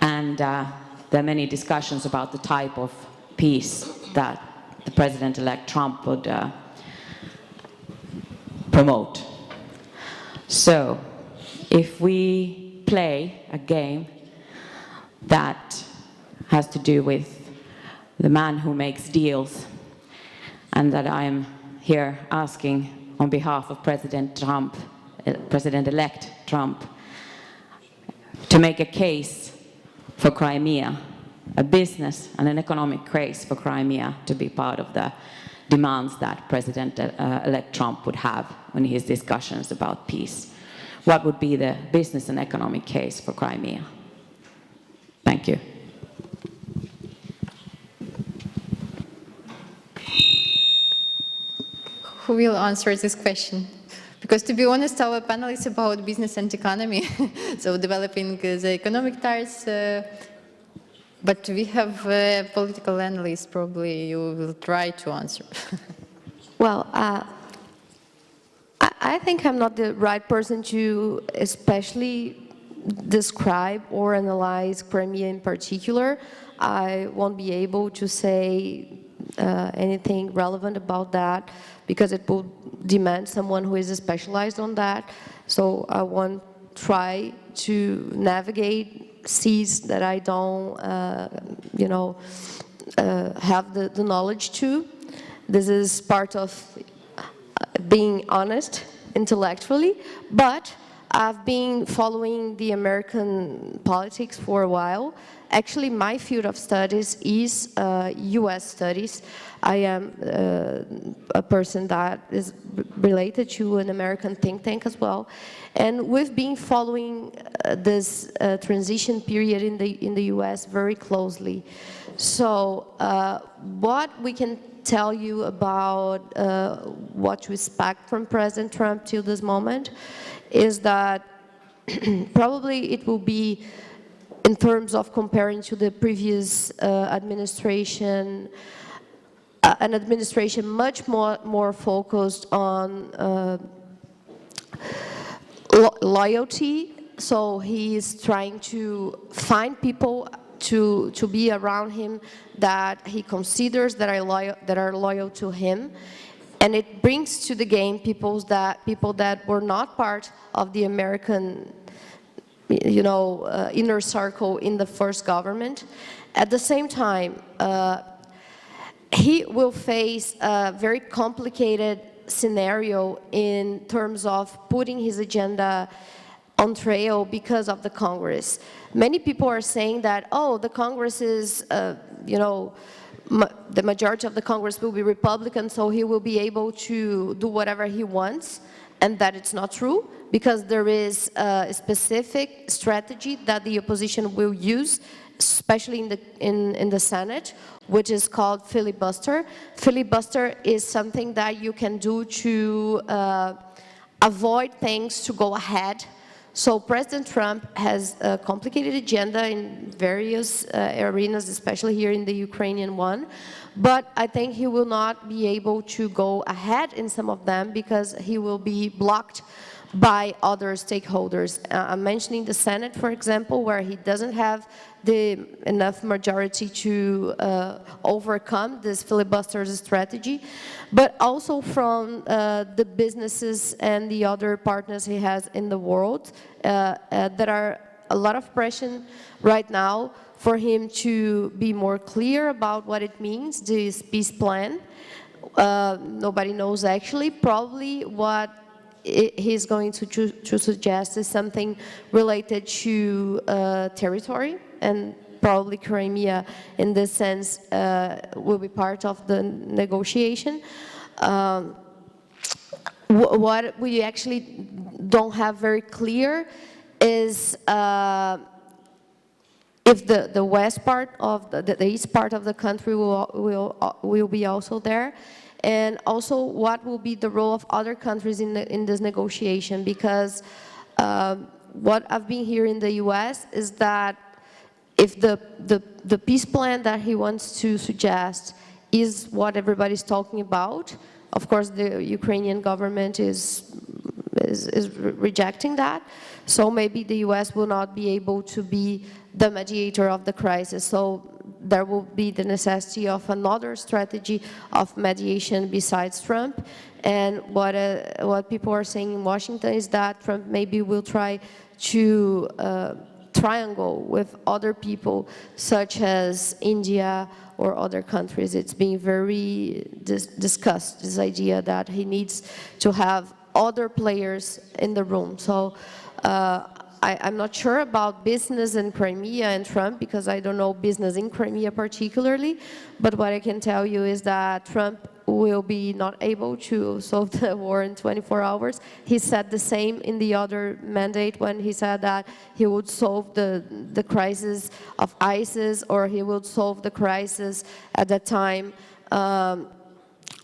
And there are many discussions about the type of peace that the President-elect Trump would promote. So, if we play a game that has to do with the man who makes deals, and that I'm here asking on behalf of President Trump, President-elect Trump, to make a case for Crimea, a business and an economic case for Crimea to be part of the demands that President-elect Trump would have in his discussions about peace. What would be the business and economic case for Crimea? Thank you. Who will answer this question? Because to be honest, our panel is about business and economy, so developing the economic ties. But we have a political analyst, probably you will try to answer. Well, I think I'm not the right person to especially describe or analyze Crimea in particular. I won't be able to say anything relevant about that because it will demand someone who is specialized on that. So I won't try to navigate seas that I don't, have the knowledge to. This is part of being honest intellectually, but I've been following the American politics for a while, Actually, my field of studies is U.S. studies. I am a person that is related to an American think tank as well. And we've been following this transition period in the U.S. very closely. So what we can tell you about what to expect from President Trump till this moment is that probably it will be, in terms of comparing to the previous administration, an administration much more focused on loyalty. So he is trying to find people to be around him that he considers that are loyal to him, and it brings to the game people that were not part of the American, inner circle in the first government. At the same time, he will face a very complicated scenario in terms of putting his agenda on trail because of the Congress. Many people are saying that, oh, the Congress is, the majority of the Congress will be Republican, so he will be able to do whatever he wants, and that it's not true, because there is a specific strategy that the opposition will use, especially in the Senate, which is called filibuster. Filibuster is something that you can do to avoid things to go ahead. So President Trump has a complicated agenda in various arenas, especially here in the Ukrainian one. But I think he will not be able to go ahead in some of them because he will be blocked by other stakeholders. I'm mentioning the Senate, for example, where he doesn't have enough majority to overcome this filibuster strategy, but also from the businesses and the other partners he has in the world. There are a lot of pressure right now for him to be more clear about what it means, this peace plan. Nobody knows actually. Probably what he's going to suggest is something related to territory, and probably Crimea in this sense will be part of the negotiation. What we actually don't have very clear is if the west part of the east part of the country will be also there, and also what will be the role of other countries in this negotiation, because what I've been hearing in the U.S. is that if the peace plan that he wants to suggest is what everybody's talking about, of course the Ukrainian government is rejecting that, so maybe the U.S. will not be able to be the mediator of the crisis. So there will be the necessity of another strategy of mediation besides Trump. And what people are saying in Washington is that Trump maybe will try to triangle with other people, such as India or other countries. It's being very discussed, this idea that he needs to have other players in the room. So I'm not sure about business in Crimea and Trump, because I don't know business in Crimea particularly, but what I can tell you is that Trump will be not able to solve the war in 24 hours. He said the same in the other mandate when he said that he would solve the crisis of ISIS, or he would solve the crisis at that time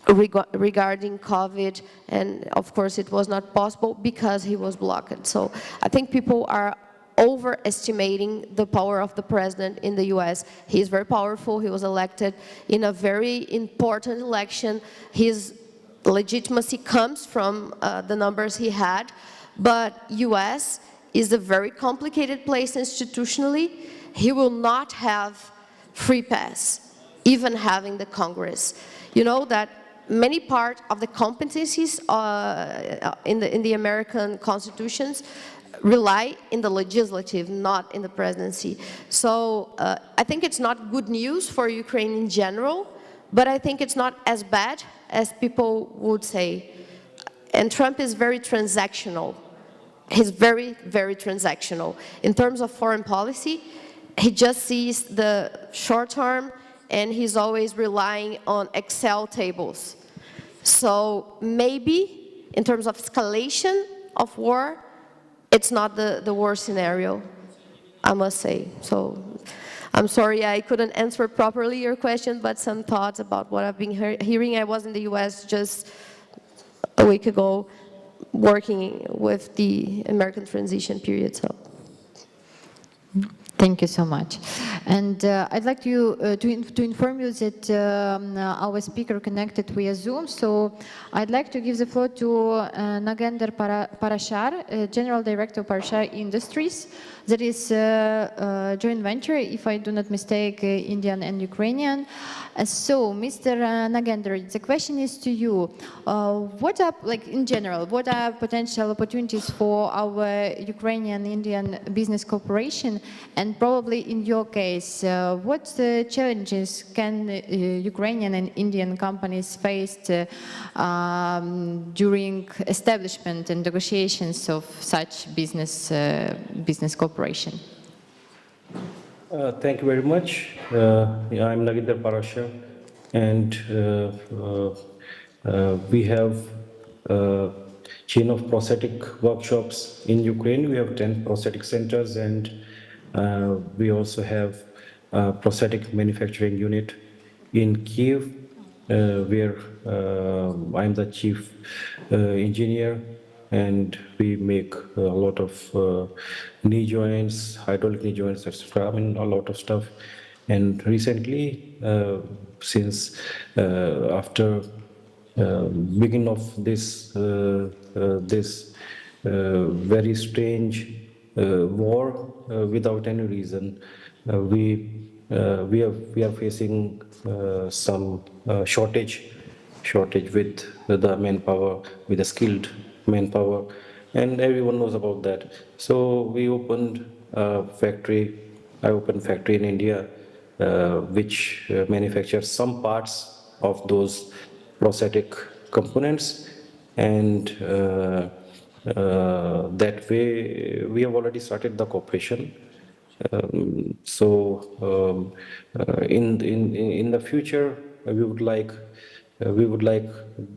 regarding COVID, and of course it was not possible because he was blocked. So I think people are overestimating the power of the president in the U.S. He is very powerful. He was elected in a very important election. His legitimacy comes from the numbers he had, but U.S. is a very complicated place institutionally. He will not have free pass, even having the Congress. You know that many part of the competencies in the American constitutions rely in the legislative, not in the presidency. So I think it's not good news for Ukraine in general, but I think it's not as bad as people would say. And Trump is very transactional. He's very, very transactional. In terms of foreign policy, he just sees the short term, and he's always relying on Excel tables. So maybe in terms of escalation of war, it's not the worst scenario, I must say. So I'm sorry I couldn't answer properly your question, but some thoughts about what I've been hearing. I was in the US just a week ago working with the American transition period. So. Thank you so much. And I'd like to inform you that our speaker connected via Zoom. So I'd like to give the floor to Nagender Parashar, General Director of Parashar Industries. That is a joint venture, if I do not mistake, Indian and Ukrainian. So, Mr. Nagender, the question is to you. What are, like in general, what are potential opportunities for our Ukrainian-Indian business cooperation? And probably in your case, what challenges can Ukrainian and Indian companies face during establishment and negotiations of such business cooperation? Thank you very much. I'm Naginder Parashar, and we have a chain of prosthetic workshops in Ukraine. We have 10 prosthetic centers, and we also have a prosthetic manufacturing unit in Kiev, where I'm the chief engineer, and we make a lot of knee joints, hydraulic knee joints, etc. I mean, a lot of stuff. And recently, since after beginning of this very strange war without any reason, we are facing some shortage with the manpower, with the skilled manpower, and everyone knows about that. So we opened a factory. I opened a factory in India, which manufactures some parts of those prosthetic components, and that way we have already started the cooperation. In the future, we would like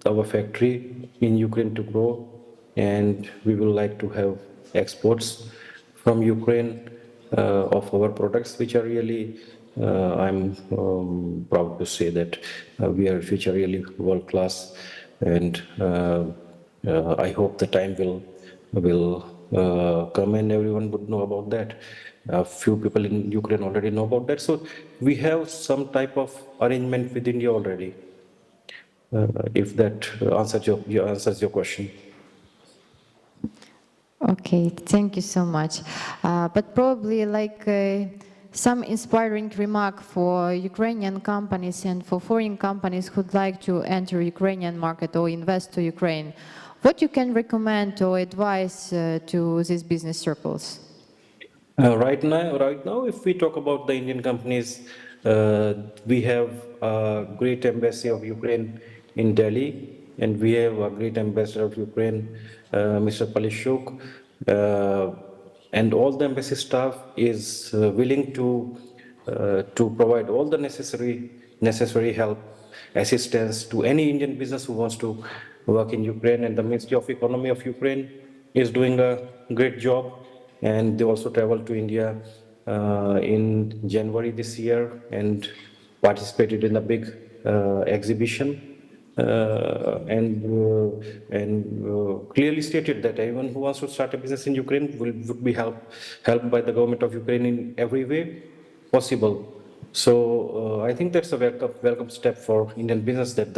our factory in Ukraine to grow, and we would like to have exports from Ukraine of our products, which are really, I'm proud to say that which are really world class, and I hope the time will come and everyone would know about that. A few people in Ukraine already know about that. So we have some type of arrangement with India already. If that answers your question. Okay, thank you so much. But probably like some inspiring remark for Ukrainian companies and for foreign companies who'd like to enter Ukrainian market or invest to Ukraine. What you can recommend or advise to these business circles? Right now, if we talk about the Indian companies, we have a great embassy of Ukraine in Delhi, and we have a great ambassador of Ukraine, Mr. Polishuk, and all the embassy staff is willing to provide all the necessary help, assistance to any Indian business who wants to work in Ukraine, and the Ministry of Economy of Ukraine is doing a great job. And they also traveled to India in January this year and participated in a big exhibition and clearly stated that anyone who wants to start a business in Ukraine would be helped by the government of Ukraine in every way possible. So I think that's a welcome step for Indian business, that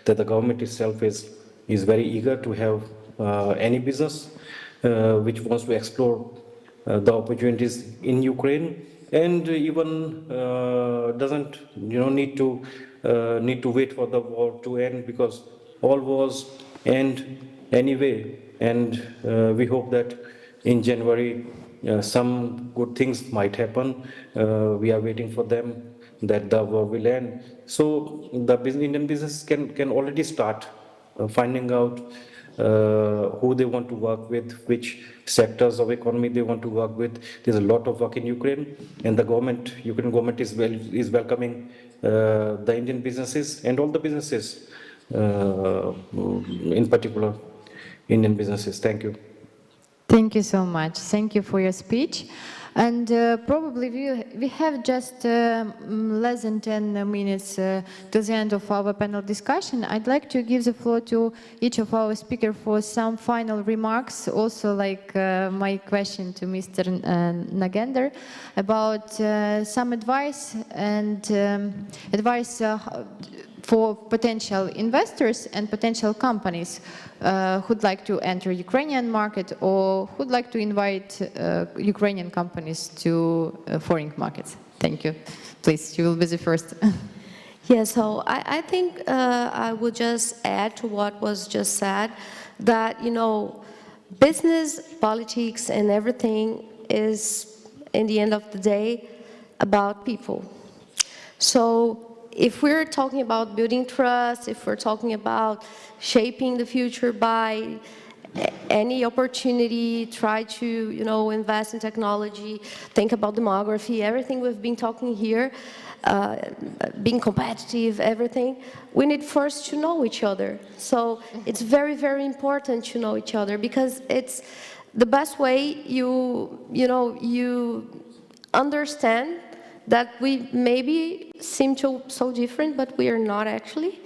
the government itself is very eager to have any business which wants to explore the opportunities in Ukraine, and even doesn't need to wait for the war to end, because all wars end anyway, and we hope that in January some good things might happen. We are waiting for them, that the war will end. So the Indian business can already start finding out who they want to work with, which sectors of economy they want to work with. There's a lot of work in Ukraine, and the government, Ukraine government is welcoming the Indian businesses and all the businesses, in particular Indian businesses. Thank you. Thank you so much. Thank you for your speech. And probably we have just less than 10 minutes to the end of our panel discussion. I'd like to give the floor to each of our speakers for some final remarks, also like my question to Mr. Nagender about some advice and advice for potential investors and potential companies who'd like to enter Ukrainian market or who'd like to invite Ukrainian companies to foreign markets. Thank you. Please, you will be the first. Yeah, so I think I would just add to what was just said, that, you know, business, politics, and everything is, in the end of the day, about people. So if we're talking about building trust, if we're talking about shaping the future by any opportunity, try to, you know, invest in technology, think about demography, everything we've been talking here, being competitive, everything, we need first to know each other. So it's very, very important to know each other, because it's the best way you understand that we maybe seem so different, but we are not actually.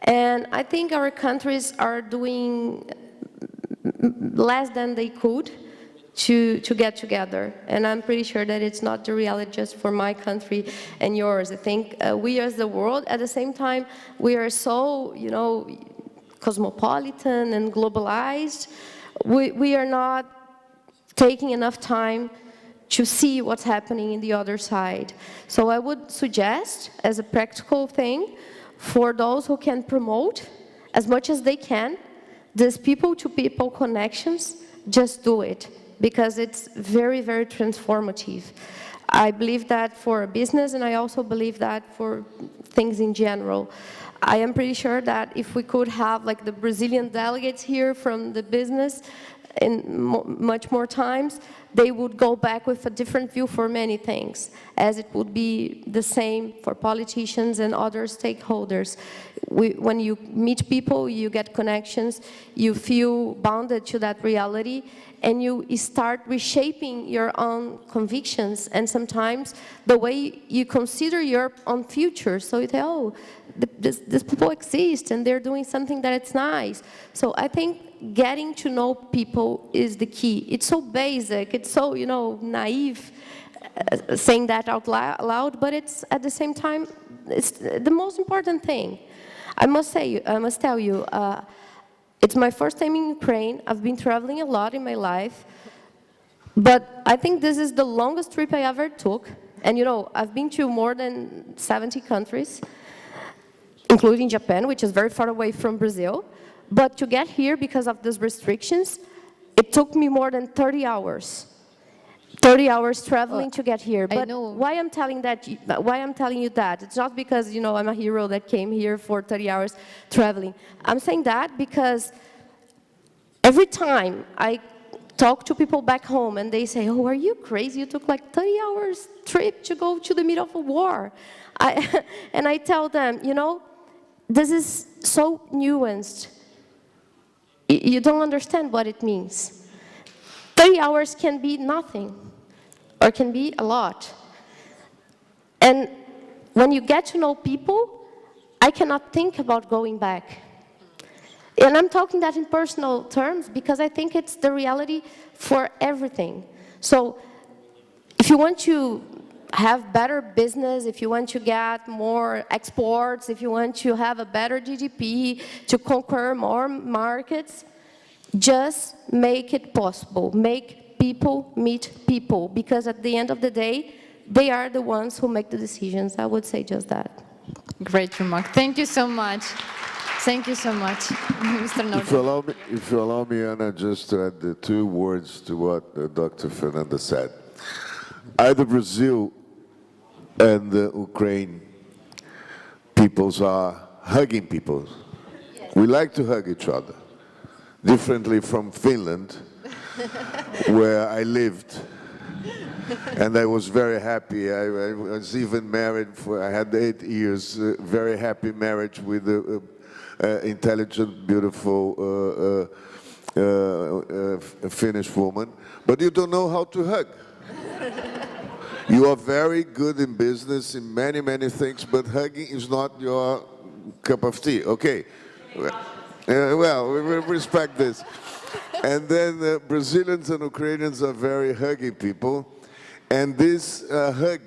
And I think our countries are doing less than they could to get together. And I'm pretty sure that it's not the reality just for my country and yours. I think we as the world, at the same time, we are so, you know, cosmopolitan and globalized. We are not taking enough time to see what's happening in the other side. So I would suggest, as a practical thing, for those who can promote as much as they can these people-to-people connections, just do it, because it's very, very transformative. I believe that for a business, and I also believe that for things in general. I am pretty sure that if we could have like the Brazilian delegates here from the business in much more times, they would go back with a different view for many things, as it would be the same for politicians and other stakeholders. When you meet people, you get connections, you feel bounded to that reality, and you start reshaping your own convictions, and sometimes the way you consider your own future. So you say, oh, these people exist, and they're doing something that it's nice. So I think getting to know people is the key. It's so basic, it's so, you know, naive saying that out loud, but it's at the same time, it's the most important thing. I must tell you, it's my first time in Ukraine. I've been traveling a lot in my life, but I think this is the longest trip I ever took. And you know, I've been to more than 70 countries, including Japan, which is very far away from Brazil. But to get here, because of these restrictions, it took me more than 30 hours. 30 hours traveling to get here. But why I'm telling you that? It's not because, you know, I'm a hero that came here for 30 hours traveling. I'm saying that because every time I talk to people back home and they say, oh, are you crazy? You took like 30 hours trip to go to the middle of a war. And I tell them, you know, this is so nuanced. You don't understand what it means. 30 hours can be nothing, or can be a lot. And when you get to know people, I cannot think about going back. And I'm talking that in personal terms because I think it's the reality for everything. So if you want to have better business, if you want to get more exports, if you want to have a better GDP, to conquer more markets, just make it possible. Make people meet people, because at the end of the day, they are the ones who make the decisions. I would say just that. Great remark. Thank you so much. Thank you so much, Mr. Norton. If you allow me, Anna, just to add the 2 words to what Dr. Fernanda said. Either Brazil and the Ukraine peoples are hugging people. We like to hug each other. differently from Finland, where I lived. And I was very happy. I was even married I had 8 years, very happy marriage with an intelligent, beautiful Finnish woman. But you don't know how to hug. You are very good in business, in many, many things, but hugging is not your cup of tea. Okay. Well, we respect this. And then Brazilians and Ukrainians are very huggy people. And this hug,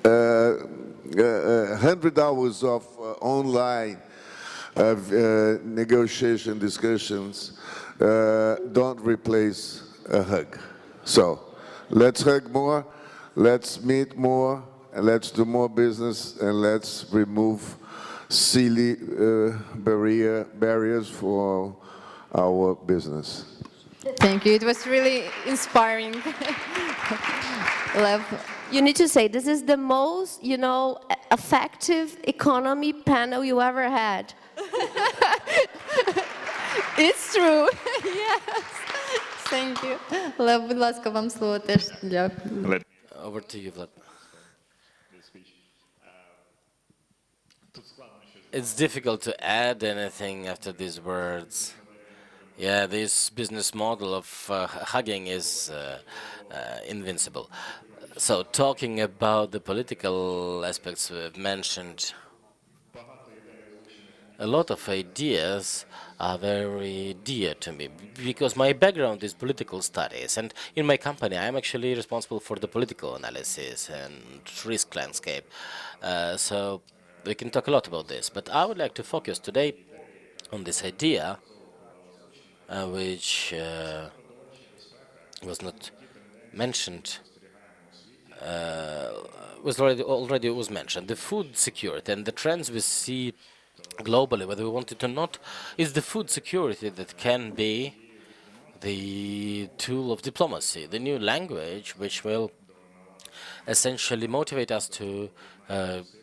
100 hours of online negotiation discussions don't replace a hug. So let's hug more, let's meet more, and let's do more business, and let's remove silly barriers for our business. Thank you. It was really inspiring. Lev. You need to say, this is the most, effective economy panel you ever had. It's true. Yes. Thank you. Лев, будь ласка, вам слово теж. Дякую. Over to you, Vlad. It's difficult to add anything after these words. Yeah, this business model of hugging is invincible. So, talking about the political aspects we've mentioned, a lot of ideas are very dear to me because my background is political studies, and in my company I'm actually responsible for the political analysis and risk landscape. So we can talk a lot about this, but I would like to focus today on this idea which was not mentioned, was already was mentioned, the food security and the trends we see globally, whether we want it or not, is the food security that can be the tool of diplomacy, the new language which will essentially motivate us to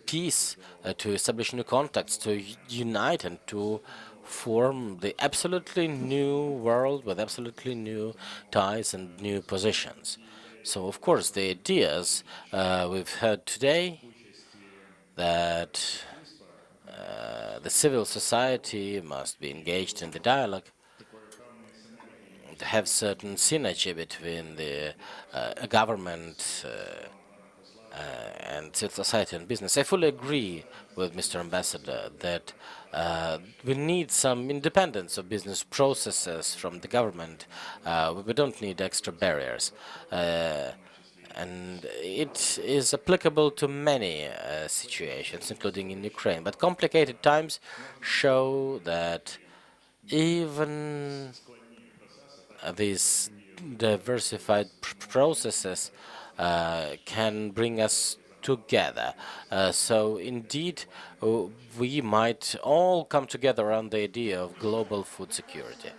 peace, to establish new contacts, to unite and to form the absolutely new world with absolutely new ties and new positions. So, of course, the ideas we've heard today that the civil society must be engaged in the dialogue, to have certain synergy between the government and civil society and business. I fully agree with Mr. Ambassador that we need some independence of business processes from the government. We don't need extra barriers. And it is applicable to many situations, including in Ukraine. But complicated times show that even these diversified processes can bring us together. So indeed, we might all come together around the idea of global food security.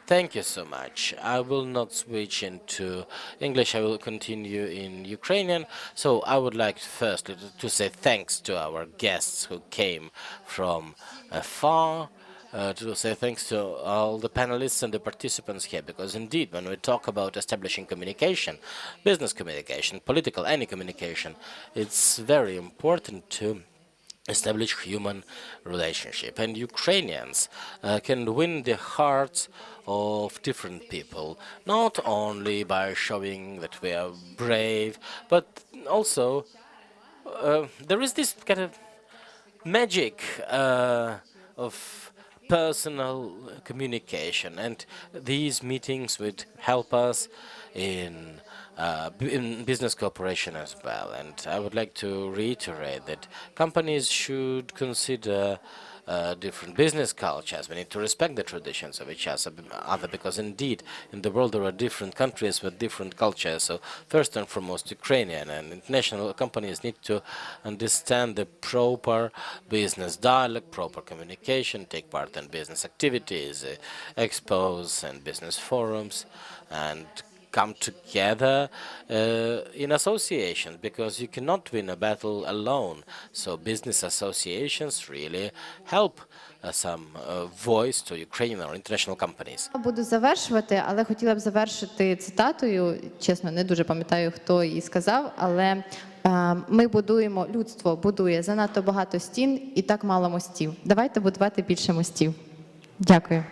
Thank you so much. I will not switch into English. I will continue in Ukrainian. So I would like firstly to say thanks to our guests who came from afar, to say thanks to all the panelists and the participants here, because indeed, when we talk about establishing communication, business communication, political, any communication, it's very important to establish human relationship. And Ukrainians can win the hearts of different people, not only by showing that we are brave, but also there is this kind of magic of personal communication, and these meetings would help us in business cooperation as well. And I would like to reiterate that companies should consider different business cultures. We need to respect the traditions of each other, because indeed in the world there are different countries with different cultures. So first and foremost, Ukrainian and international companies need to understand the proper business dialogue, proper communication, take part in business activities, expos and business forums, and come together in association, because you cannot win a battle alone. So business associations really help some voice to Ukrainian or international companies. Буду завершувати, але хотіла б завершити цитатою. Чесно, не дуже пам'ятаю, хто її сказав, але ми будуємо, людство будує занадто багато стін і так мало мостів. Давайте будувати більше мостів. Дякую.